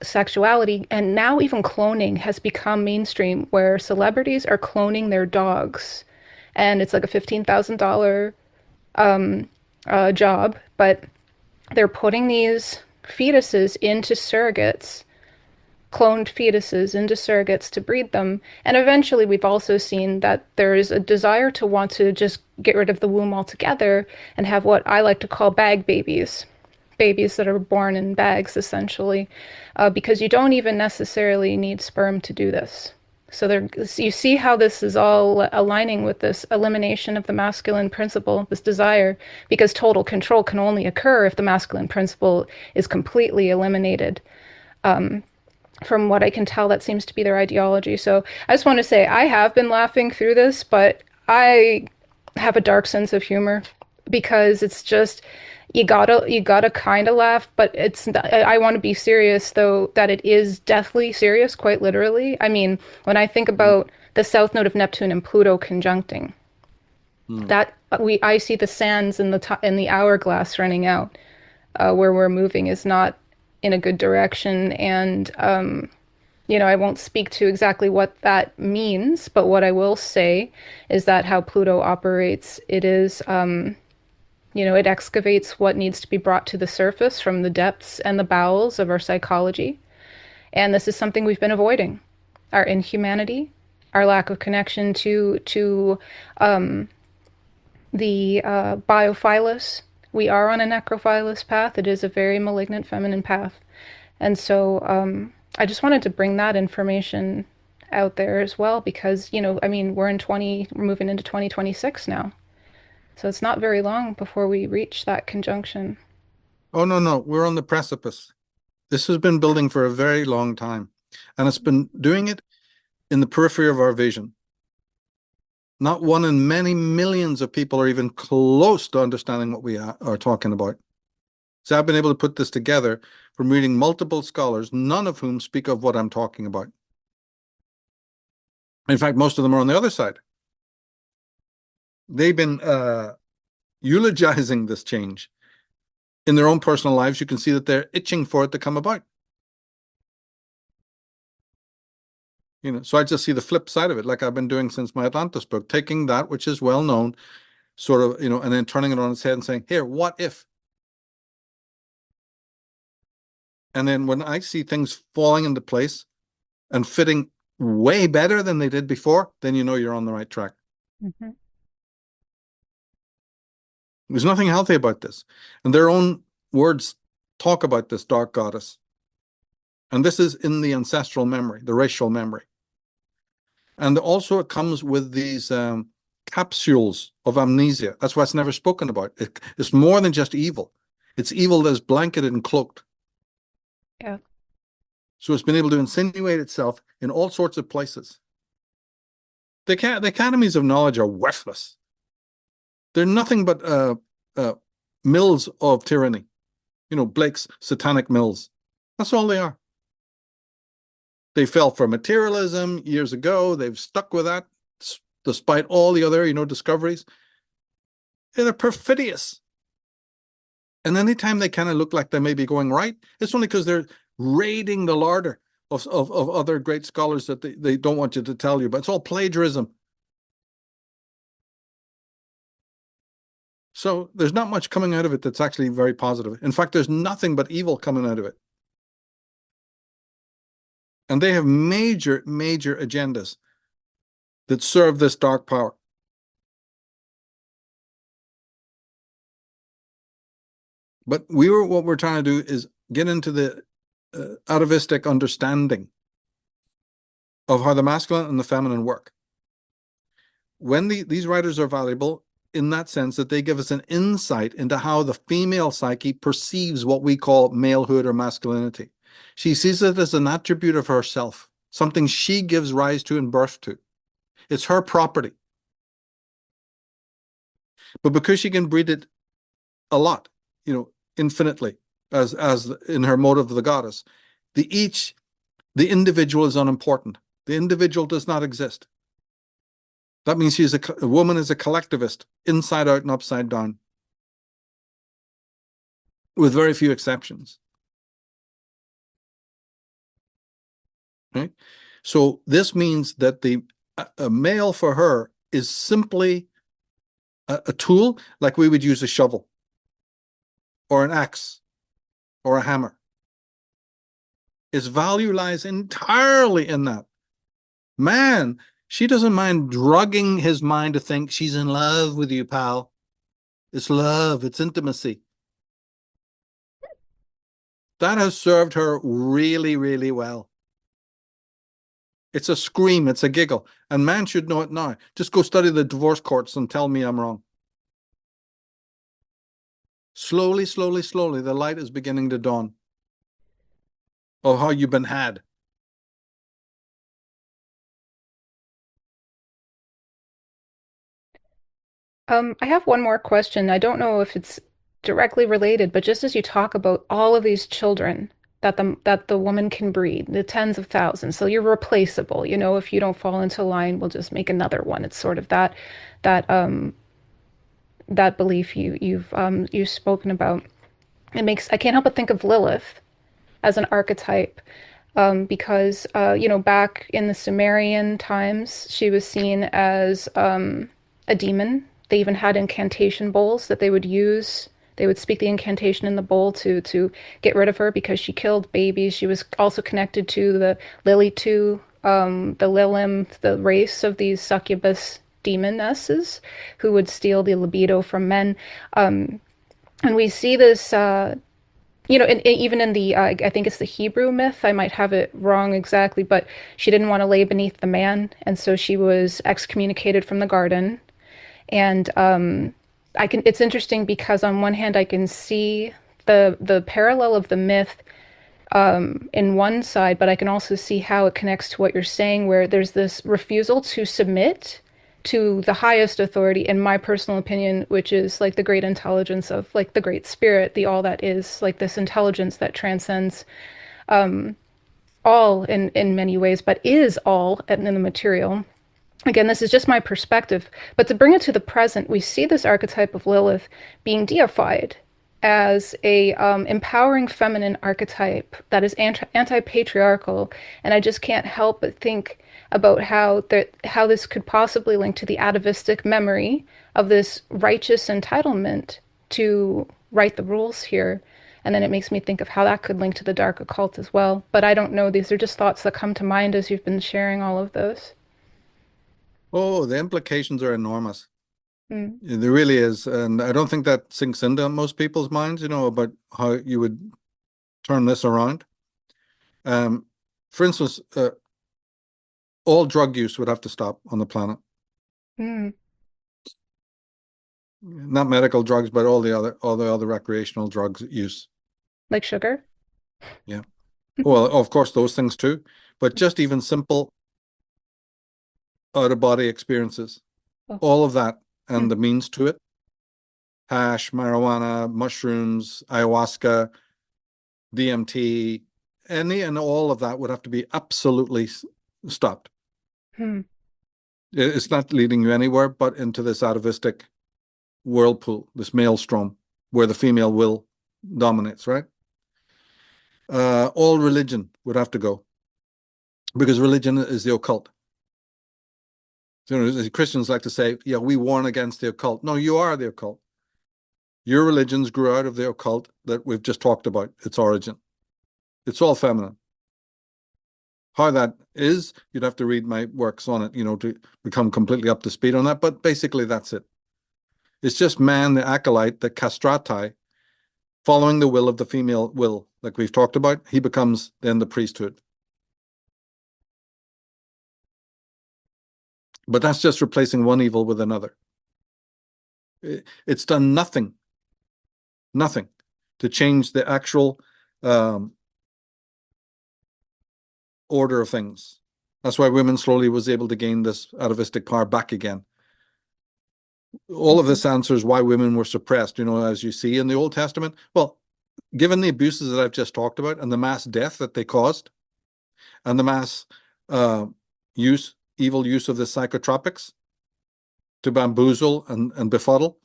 sexuality, and now even cloning has become mainstream, where celebrities are cloning their dogs. And it's like a $15,000 job, but they're putting these fetuses into surrogates, cloned fetuses into surrogates to breed them. And eventually, we've also seen that there is a desire to want to just get rid of the womb altogether and have what I like to call bag babies. Babies that are born in bags, essentially, because you don't even necessarily need sperm to do this. So there, you see how this is all aligning with this elimination of the masculine principle, this desire, because total control can only occur if the masculine principle is completely eliminated. From what I can tell, that seems to be their ideology. So I just want to say I have been laughing through this, but I have a dark sense of humor because it's just you gotta kind of laugh, but it's I want to be serious though, that it is deathly serious, quite literally. I mean, when I think about the south node of Neptune and Pluto conjuncting, that I see the sands in the hourglass running out, where we're moving is not in a good direction, and I won't speak to exactly what that means, but what I will say is that how Pluto operates, it is, it excavates what needs to be brought to the surface from the depths and the bowels of our psychology. And this is something we've been avoiding. Our inhumanity, our lack of connection to the biophilus. We are on a necrophilus path. It is a very malignant feminine path. And so I just wanted to bring that information out there as well because, I mean, we're moving into 2026 now. So it's not very long before we reach that conjunction. Oh, no, no. We're on the precipice. This has been building for a very long time. And it's been doing it in the periphery of our vision. Not one in many millions of people are even close to understanding what we are talking about. So I've been able to put this together from reading multiple scholars, none of whom speak of what I'm talking about. In fact, most of them are on the other side. They've been eulogizing this change. In their own personal lives, you can see that they're itching for it to come about. So I just see the flip side of it, like I've been doing since my Atlantis book, taking that which is well known, sort of, and then turning it on its head and saying, here, what if? And then when I see things falling into place and fitting way better than they did before, then you know you're on the right track. Mm-hmm. There's nothing healthy about this. And their own words talk about this dark goddess. And this is in the ancestral memory, the racial memory. And also it comes with these capsules of amnesia. That's why it's never spoken about. It's more than just evil. It's evil that is blanketed and cloaked. Yeah. So it's been able to insinuate itself in all sorts of places. The academies of knowledge are worthless. They're nothing but mills of tyranny. Blake's satanic mills. That's all they are. They fell for materialism years ago. They've stuck with that despite all the other, discoveries. They're perfidious. And anytime they kind of look like they may be going right, it's only because they're raiding the larder of other great scholars that they don't want you to tell you. But it's all plagiarism. So there's not much coming out of it that's actually very positive. In fact, there's nothing but evil coming out of it. And they have major, major agendas that serve this dark power. But what we're trying to do is get into the atavistic understanding of how the masculine and the feminine work. When these writers are valuable in that sense that they give us an insight into how the female psyche perceives what we call malehood or masculinity. She sees it as an attribute of herself, something she gives rise to and birth to. It's her property. But because she can breed it a lot, infinitely, as in her motive of the goddess, the individual is unimportant. The individual does not exist. That means a woman is a collectivist, inside out and upside down, with very few exceptions. Right? So this means that a male for her is simply a tool, like we would use a shovel or an axe or a hammer. Its value lies entirely in that. Man, she doesn't mind drugging his mind to think she's in love with you, pal. It's love, it's intimacy. That has served her really, really well. It's a scream, it's a giggle. And man should know it now. Just go study the divorce courts and tell me I'm wrong. Slowly, slowly, slowly, the light is beginning to dawn of how you've been had. I have one more question. I don't know if it's directly related, but just as you talk about all of these children that the woman can breed, the tens of thousands, so you're replaceable. If you don't fall into line, we'll just make another one. It's sort of that that belief you've spoken about. I can't help but think of Lilith as an archetype, because back in the Sumerian times, she was seen as a demon. They even had incantation bowls that they would use. They would speak the incantation in the bowl to get rid of her because she killed babies. She was also connected to the Lilitu, the Lilim, the race of these succubus demonesses who would steal the libido from men. And we see this even in the, I think it's the Hebrew myth, I might have it wrong exactly, but she didn't want to lay beneath the man, and so she was excommunicated from the garden. And it's interesting because on one hand I can see the parallel of the myth in one side, but I can also see how it connects to what you're saying, where there's this refusal to submit to the highest authority, in my personal opinion, which is like the great intelligence of like the great spirit, the all that is, like this intelligence that transcends all in many ways, but is all in the material. Again, this is just my perspective, but to bring it to the present, we see this archetype of Lilith being deified as a empowering feminine archetype that is anti-patriarchal, and I just can't help but think about how this could possibly link to the atavistic memory of this righteous entitlement to write the rules here. And then it makes me think of how that could link to the dark occult as well. But I don't know. These are just thoughts that come to mind as you've been sharing all of those. Oh, the implications are enormous. Mm. There really is. And I don't think that sinks into most people's minds, about how you would turn this around. For instance, all drug use would have to stop on the planet. Mm. Not medical drugs, but all the other recreational drugs use. Like sugar? Yeah. Well, of course, those things too, but just even simple out-of-body experiences, Oh. all of that and Mm. the means to it, hash, marijuana, mushrooms, ayahuasca, DMT, and all of that would have to be absolutely stopped. Mm. It's not leading you anywhere but into this atavistic whirlpool, this maelstrom, where the female will dominates, right? All religion would have to go, because religion is the occult. Christians like to say, yeah, we warn against the occult. No, you are the occult. Your religions grew out of the occult that we've just talked about, its origin. It's all feminine. How that is, you'd have to read my works on it, to become completely up to speed on that. But basically, that's it. It's just man, the acolyte, the castrati, following the will of the female will, like we've talked about. He becomes then the priesthood. But that's just replacing one evil with another. It's done nothing to change the actual order of things. That's why women slowly was able to gain this atavistic power back again. All of this answers why women were suppressed, as you see in the Old Testament. Well, given the abuses that I've just talked about and the mass death that they caused and the mass evil use of the psychotropics to bamboozle and befuddle,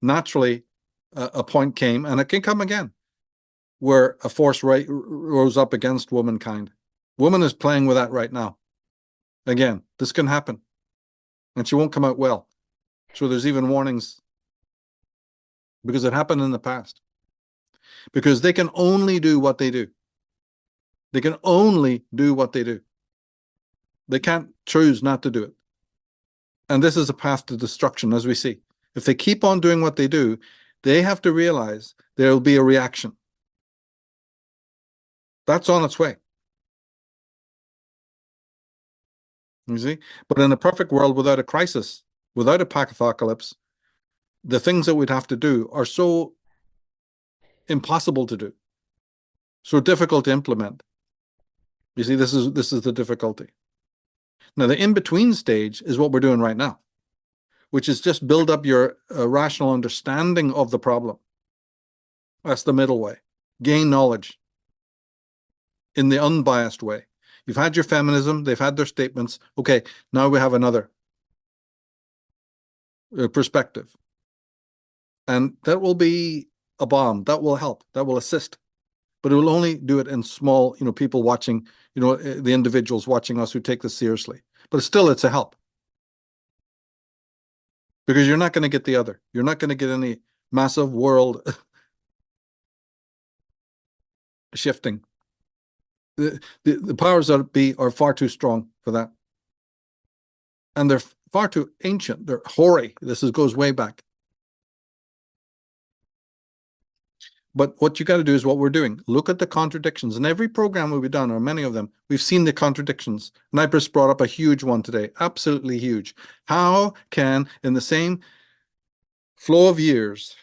naturally a point came, and it can come again, where a force rose up against womankind. Woman is playing with that right now. Again, this can happen, and she won't come out well. So there's even warnings, because it happened in the past. Because they can only do what they do. They can only do what they do. They can't choose not to do it. And this is a path to destruction, as we see. If they keep on doing what they do, they have to realize there will be a reaction. That's on its way. You see? But in a perfect world without a crisis, without a apocalypse, the things that we'd have to do are so impossible to do, so difficult to implement. You see, this is the difficulty. Now, the in-between stage is what we're doing right now, which is just build up your rational understanding of the problem. That's the middle way. Gain knowledge in the unbiased way. You've had your feminism, they've had their statements. Okay, now we have another perspective. And that will be a bomb. That will help. That will assist. But it will only do it in small, people watching, the individuals watching us who take this seriously. But still, it's a help. Because you're not going to get the other. You're not going to get any massive world shifting. The powers that be are far too strong for that. And they're far too ancient. They're hoary. This goes way back. But what you got to do is what we're doing. Look at the contradictions. In every program we've done, or many of them, we've seen the contradictions. And I just brought up a huge one today. Absolutely huge. How can, in the same flow of years,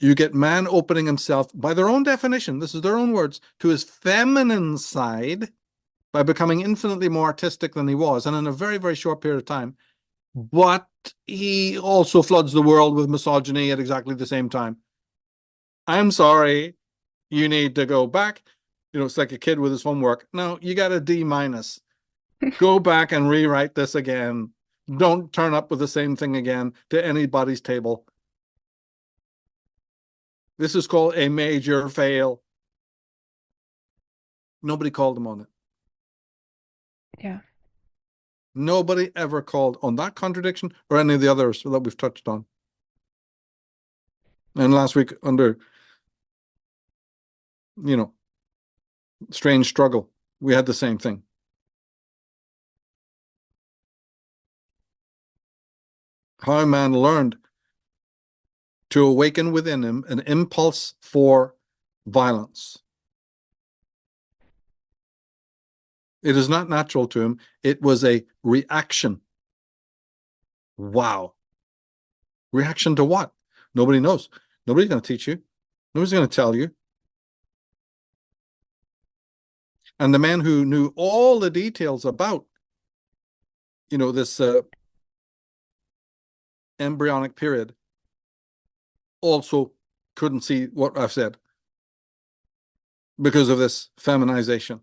you get man opening himself, by their own definition, this is their own words, to his feminine side by becoming infinitely more artistic than he was, and in a very, very short period of time. But he also floods the world with misogyny at exactly the same time. I'm sorry, you need to go back. It's like a kid with his homework. No, you got a D-. Go back and rewrite this again. Don't turn up with the same thing again to anybody's table. This is called a major fail. Nobody called him on it. Yeah. Nobody ever called on that contradiction or any of the others that we've touched on. And last week, under strange struggle, we had the same thing. How man learned to awaken within him an impulse for violence. It is not natural to him. It was a reaction. Wow. Reaction to what? Nobody knows. Nobody's going to teach you. Nobody's going to tell you. And the man who knew all the details about, this embryonic period also couldn't see what I've said because of this feminization.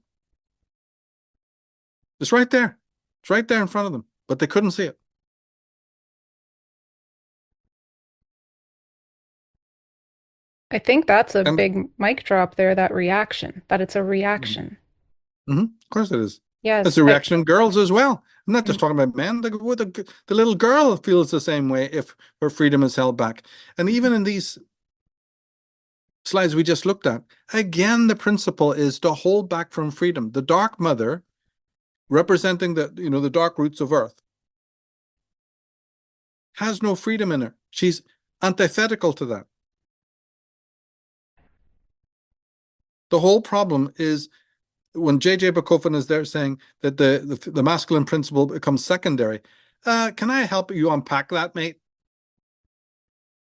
It's right there. It's right there in front of them, but they couldn't see it. I think that's a big mic drop there, that reaction, that it's a reaction. Of course it is. Yes. It's a reaction in girls as well. I'm not just talking about men. The little girl feels the same way if her freedom is held back. And even in these slides we just looked at. Again, the principle is to hold back from freedom. The Dark Mother, representing the dark roots of Earth, has no freedom in her. She's antithetical to that. The whole problem is when J.J. Precaution is there saying that the masculine principle becomes secondary. Can I help you unpack that, mate?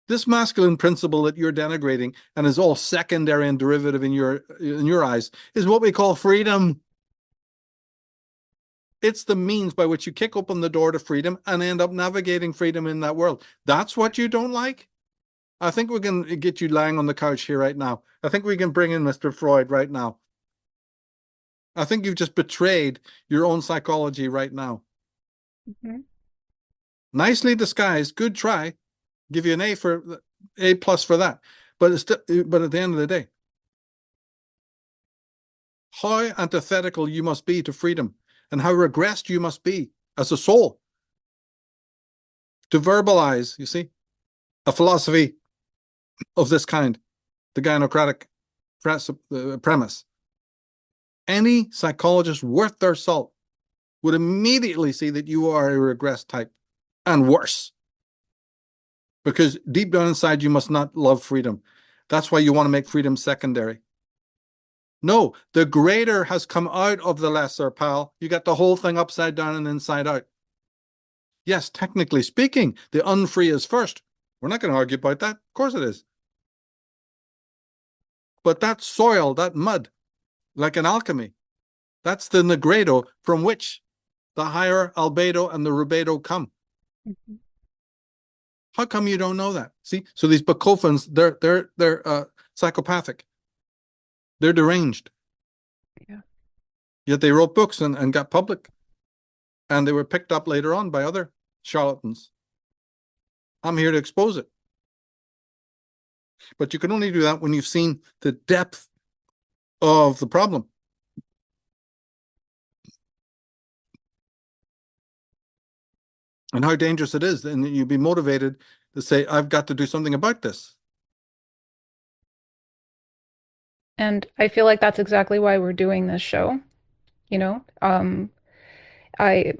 This masculine principle that you're denigrating and is all secondary and derivative in your eyes is what we call freedom. It's the means by which you kick open the door to freedom and end up navigating freedom in that world. That's what you don't like? I think we can get you lying on the couch here right now. I think we can bring in Mr. Freud right now. I think you've just betrayed your own psychology right now. Mm-hmm. Nicely disguised. Good try. Give you an A plus for that. But at the end of the day, how antithetical you must be to freedom and how regressed you must be as a soul to verbalize, you see, a philosophy of this kind, the gynocratic premise. Any psychologist worth their salt would immediately see that you are a regressed type, and worse. Because deep down inside, you must not love freedom. That's why you want to make freedom secondary. No, the greater has come out of the lesser, pal. You got the whole thing upside down and inside out. Yes, technically speaking, the unfree is first. We're not going to argue about that. Of course it is. But that soil, that mud, like in alchemy, that's the negredo from which the higher albedo and the rubedo come. Mm-hmm. How come you don't know that? See, so these Precautions, they're psychopathic. They're deranged. Yeah. Yet they wrote books and got public. And they were picked up later on by other charlatans. I'm here to expose it. But you can only do that when you've seen the depth of the problem. And how dangerous it is. And you'd be motivated to say, I've got to do something about this. And I feel like that's exactly why we're doing this show.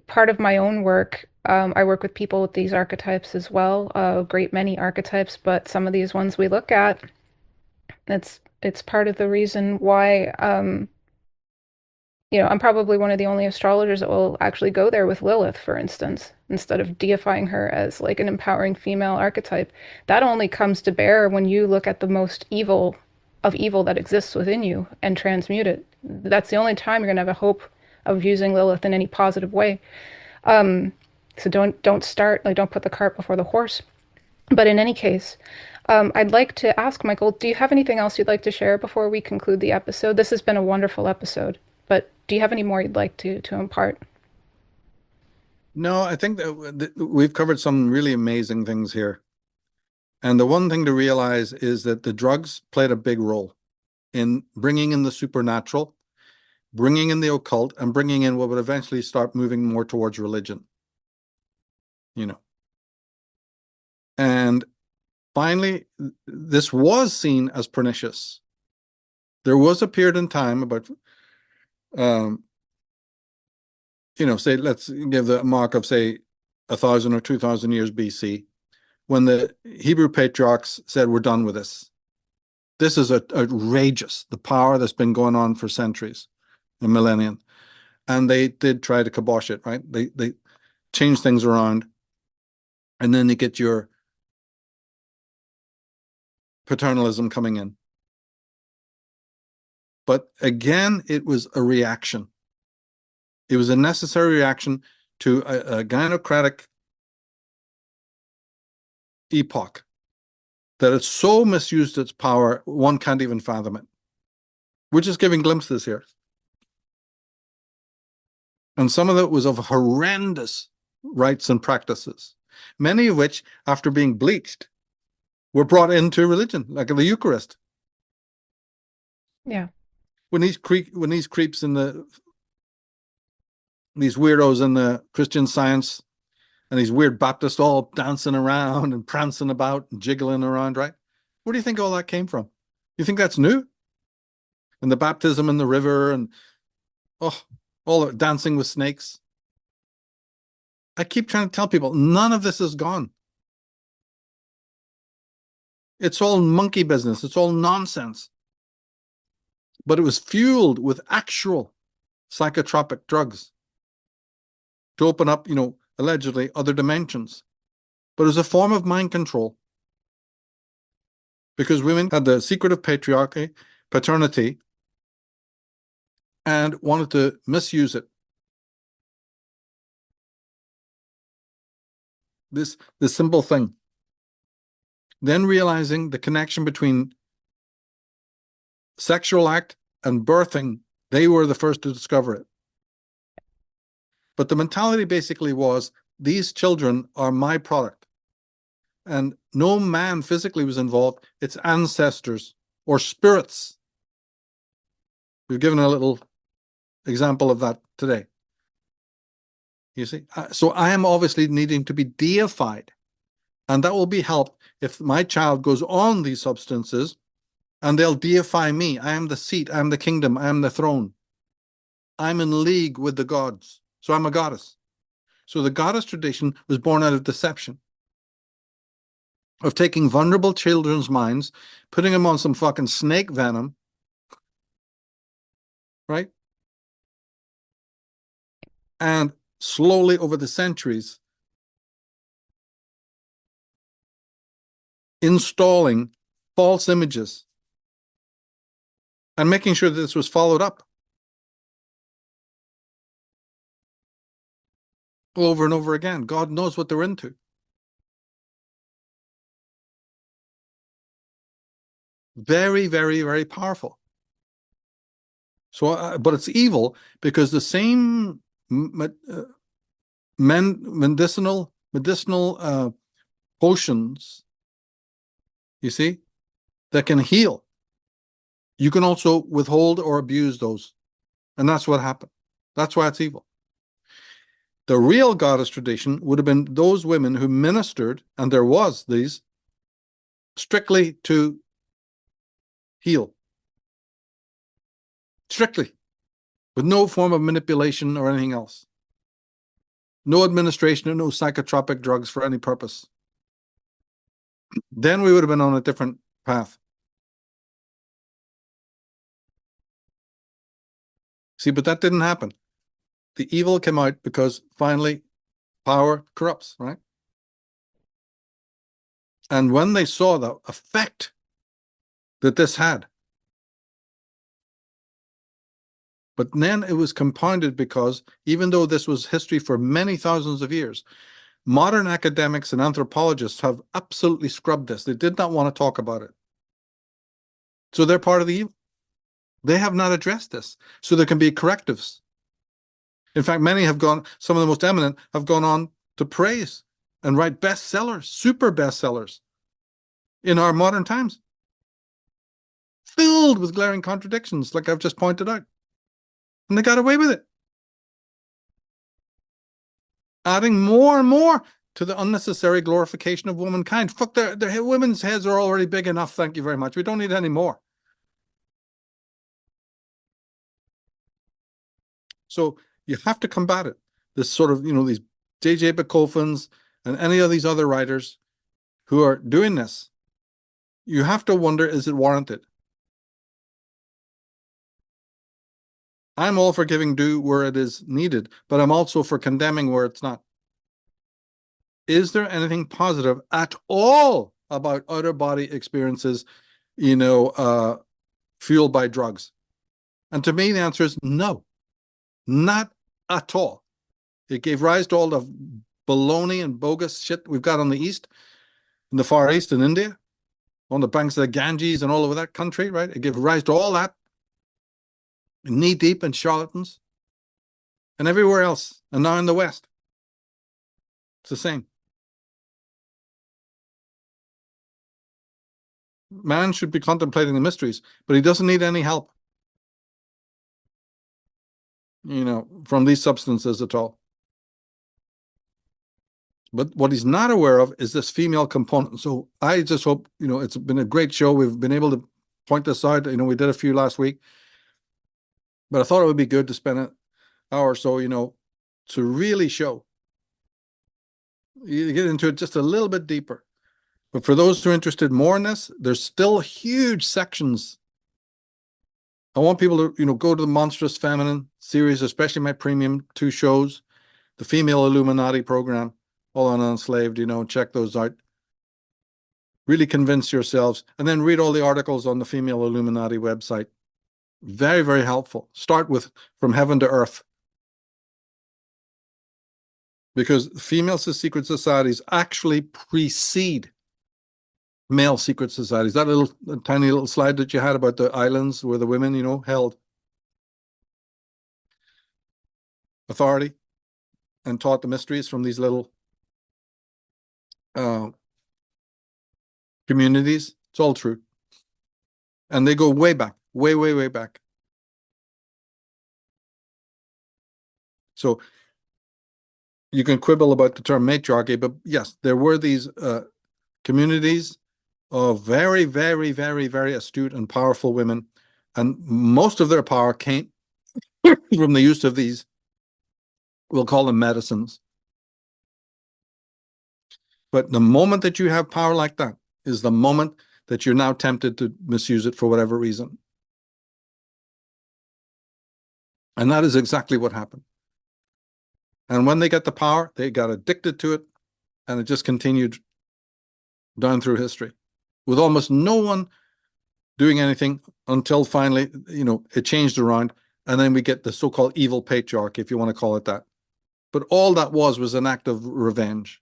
Part of my own work, I work with people with these archetypes as well, a great many archetypes, but some of these ones we look at, it's part of the reason why, I'm probably one of the only astrologers that will actually go there with Lilith, for instance, instead of deifying her as like an empowering female archetype. That only comes to bear when you look at the most evil of evil that exists within you and transmute it. That's the only time you're going to have a hope of using Lilith in any positive way. So don't put the cart before the horse. But in any case, I'd like to ask Michael, do you have anything else you'd like to share before we conclude the episode? This has been a wonderful episode, but do you have any more you'd like to impart? No, I think that we've covered some really amazing things here. And the one thing to realize is that the drugs played a big role in bringing in the supernatural, bringing in the occult, and bringing in what would eventually start moving more towards religion. And finally, this was seen as pernicious. There was a period in time about, say, let's give the mark of, say, 1,000 or 2,000 years BC, when the Hebrew patriarchs said, we're done with this. This is outrageous, the power that's been going on for centuries, a millennium. And they did try to kibosh it, right? They change things around. And then you get your paternalism coming in. But again, it was a reaction. It was a necessary reaction to a gynocratic epoch that it so misused its power, one can't even fathom it. We're just giving glimpses here. And some of it was of horrendous rites and practices, many of which, after being bleached, were brought into religion, like the Eucharist. Yeah. When these creeps in these weirdos in the Christian Science and these weird Baptists all dancing around and prancing about and jiggling around, right? Where do you think all that came from? You think that's new? And the baptism in the river and all the dancing with snakes. I keep trying to tell people, none of this is gone. It's all monkey business. It's all nonsense. But it was fueled with actual psychotropic drugs to open up, allegedly other dimensions. But it was a form of mind control. Because women had the secret of patriarchy, paternity, and wanted to misuse it. This simple thing. Then realizing the connection between sexual act and birthing, they were the first to discover it. But the mentality basically was, these children are my product. And no man physically was involved. It's ancestors or spirits. We've given a little example of that today. You see? So I am obviously needing to be deified. And that will be helped if my child goes on these substances and they'll deify me. I am the seat, I am the kingdom, I am the throne. I'm in league with the gods. So I'm a goddess. So the goddess tradition was born out of deception, of taking vulnerable children's minds, putting them on some fucking snake venom, right? And slowly over the centuries, installing false images and making sure that this was followed up over and over again. God knows what they're into. Very, very, very powerful. So, but it's evil because the same medicinal potions, you see, that can heal, you can also withhold or abuse those. And that's what happened. That's why it's evil. The real goddess tradition would have been those women who ministered, and there was these, strictly to heal. Strictly. With no form of manipulation or anything else. No administration or no psychotropic drugs for any purpose. Then we would have been on a different path. See, but that didn't happen. The evil came out because finally power corrupts, right? And when they saw the effect that this had, but then it was compounded because even though this was history for many thousands of years, modern academics and anthropologists have absolutely scrubbed this. They did not want to talk about it. So they're part of the evil. They have not addressed this. So there can be correctives. In fact, many have gone, some of the most eminent have gone on to praise and write bestsellers, super bestsellers in our modern times, filled with glaring contradictions, like I've just pointed out. And they got away with it. Adding more and more to the unnecessary glorification of womankind. Fuck, their women's heads are already big enough, thank you very much. We don't need any more. So you have to combat it. This sort of, these J.J. Bacofans and any of these other writers who are doing this, you have to wonder, is it warranted? I'm all for giving due where it is needed, but I'm also for condemning where it's not. Is there anything positive at all about out-of-body experiences, fueled by drugs? And to me, the answer is no, not at all. It gave rise to all the baloney and bogus shit we've got on the East, in the Far East in India, on the banks of the Ganges and all over that country, right? It gave rise to all that, knee-deep in charlatans, and everywhere else, and now in the West. It's the same. Man should be contemplating the mysteries, but he doesn't need any help, from these substances at all. But what he's not aware of is this female component. So I just hope, it's been a great show. We've been able to point this out. We did a few last week, but I thought it would be good to spend an hour or so, to really show. You get into it just a little bit deeper. But for those who are interested more in this, there's still huge sections. I want people to, go to the Monstrous Feminine series, especially my premium 2 shows, the Female Illuminati program, All on Enslaved, check those out. Really convince yourselves, and then read all the articles on the Female Illuminati website. Very, very helpful. Start with From Heaven to Earth. Because female secret societies actually precede male secret societies. That tiny little slide that you had about the islands where the women, held authority and taught the mysteries from these little communities. It's all true. And they go way back, way, way, way back. So you can quibble about the term matriarchy, but yes, there were these communities of very, very, very, very astute and powerful women, and most of their power came from the use of these, we'll call them medicines. But the moment that you have power like that is the moment that you're now tempted to misuse it for whatever reason. And that is exactly what happened. And when they got the power, they got addicted to it, and it just continued down through history, with almost no one doing anything until finally, it changed around, and then we get the so-called evil patriarchy, if you want to call it that. But all that was an act of revenge.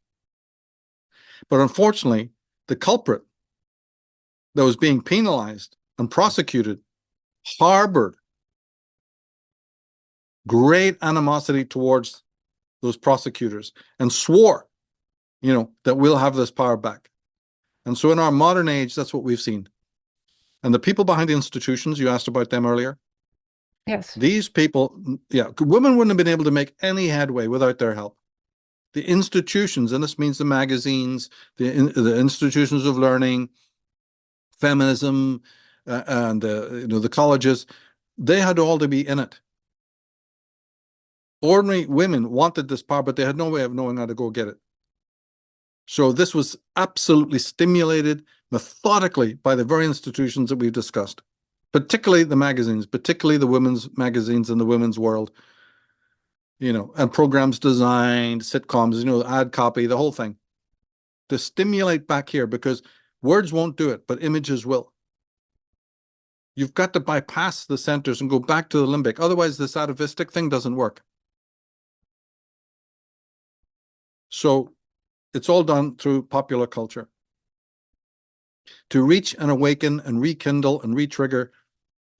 But unfortunately, the culprit that was being penalized and prosecuted harbored great animosity towards those prosecutors and swore, that we'll have this power back. And so in our modern age, that's what we've seen. And the people behind the institutions, you asked about them earlier. Yes. These people, women wouldn't have been able to make any headway without their help. The institutions, and this means the magazines, the institutions of learning, feminism, and the colleges, they had all to be in it. Ordinary women wanted this power, but they had no way of knowing how to go get it. So this was absolutely stimulated methodically by the very institutions that we've discussed, particularly the magazines, particularly the women's magazines in the women's world, and programs designed, sitcoms, ad copy, the whole thing, to stimulate back here, because words won't do it, but images will. You've got to bypass the centers and go back to the limbic. Otherwise, this atavistic thing doesn't work. So it's all done through popular culture. To reach and awaken and rekindle and re-trigger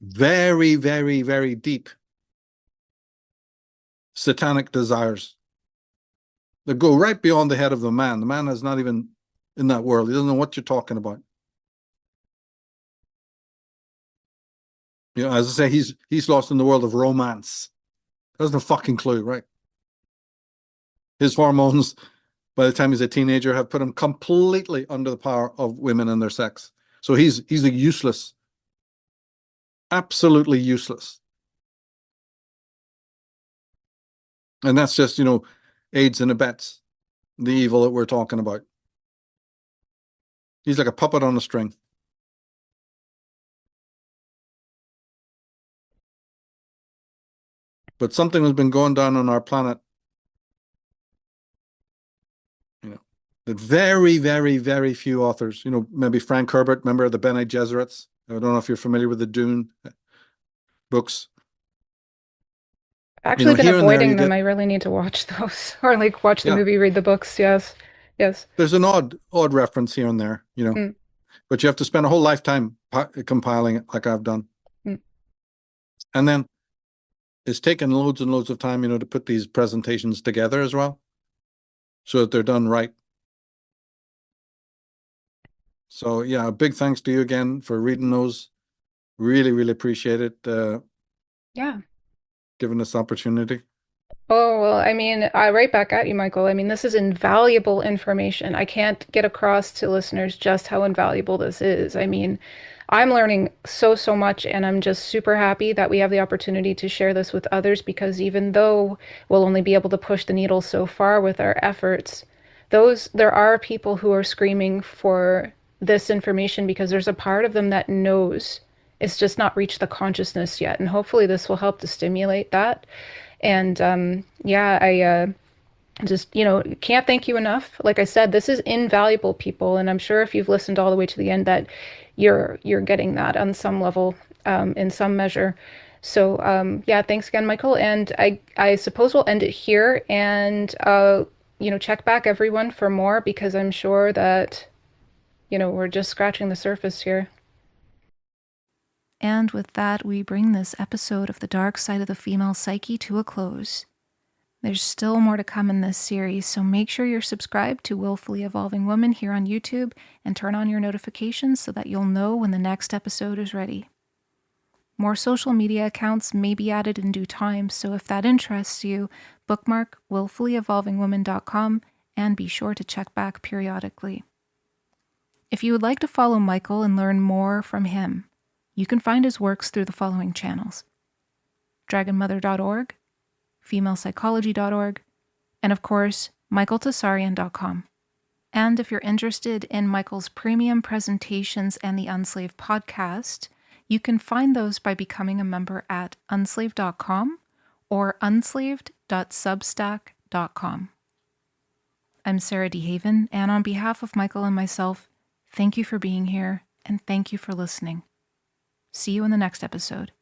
very, very, very deep satanic desires that go right beyond the head of the man. The man is not even in that world. He doesn't know what you're talking about. As I say, he's lost in the world of romance. Doesn't have a fucking clue, right? His hormones, by the time he's a teenager, have put him completely under the power of women and their sex. So he's a useless, absolutely useless. And that's just, aids and abets the evil that we're talking about. He's like a puppet on a string. But something has been going down on our planet. That very, very, very few authors, maybe Frank Herbert, member the Bene Gesserits. I don't know if you're familiar with the Dune books. I've actually been avoiding them. I really need to watch those, or watch the movie, read the books. Yes. There's an odd reference here and there, but you have to spend a whole lifetime compiling it, like I've done. And then it's taken loads and loads of time, to put these presentations together as well, so that they're done right. So a big thanks to you again for reading those. Really, really appreciate it. Giving this opportunity. Oh, well, I right back at you, Michael. This is invaluable information. I can't get across to listeners just how invaluable this is. I'm learning so much, and I'm just super happy that we have the opportunity to share this with others, because even though we'll only be able to push the needle so far with our efforts, there are people who are screaming for this information because there's a part of them that knows. It's just not reached the consciousness yet, and hopefully this will help to stimulate that. And yeah, I just, can't thank you enough. Like I said, this is invaluable, people, and I'm sure if you've listened all the way to the end that you're getting that on some level, in some measure. So yeah, thanks again, Michael. And I suppose we'll end it here, and check back everyone for more, because I'm sure that we're just scratching the surface here. And with that, we bring this episode of The Dark Side of the Female Psyche to a close. There's still more to come in this series, so make sure you're subscribed to Willfully Evolving Woman here on YouTube and turn on your notifications so that you'll know when the next episode is ready. More social media accounts may be added in due time, so if that interests you, bookmark willfullyevolvingwoman.com and be sure to check back periodically. If you would like to follow Michael and learn more from him, you can find his works through the following channels: dragonmother.org, femalepsychology.org, and of course, michaeltsarion.com. And if you're interested in Michael's premium presentations and the Unslaved podcast, you can find those by becoming a member at unslaved.com or unslaved.substack.com. I'm Sarah DeHaven, and on behalf of Michael and myself, thank you for being here, and thank you for listening. See you in the next episode.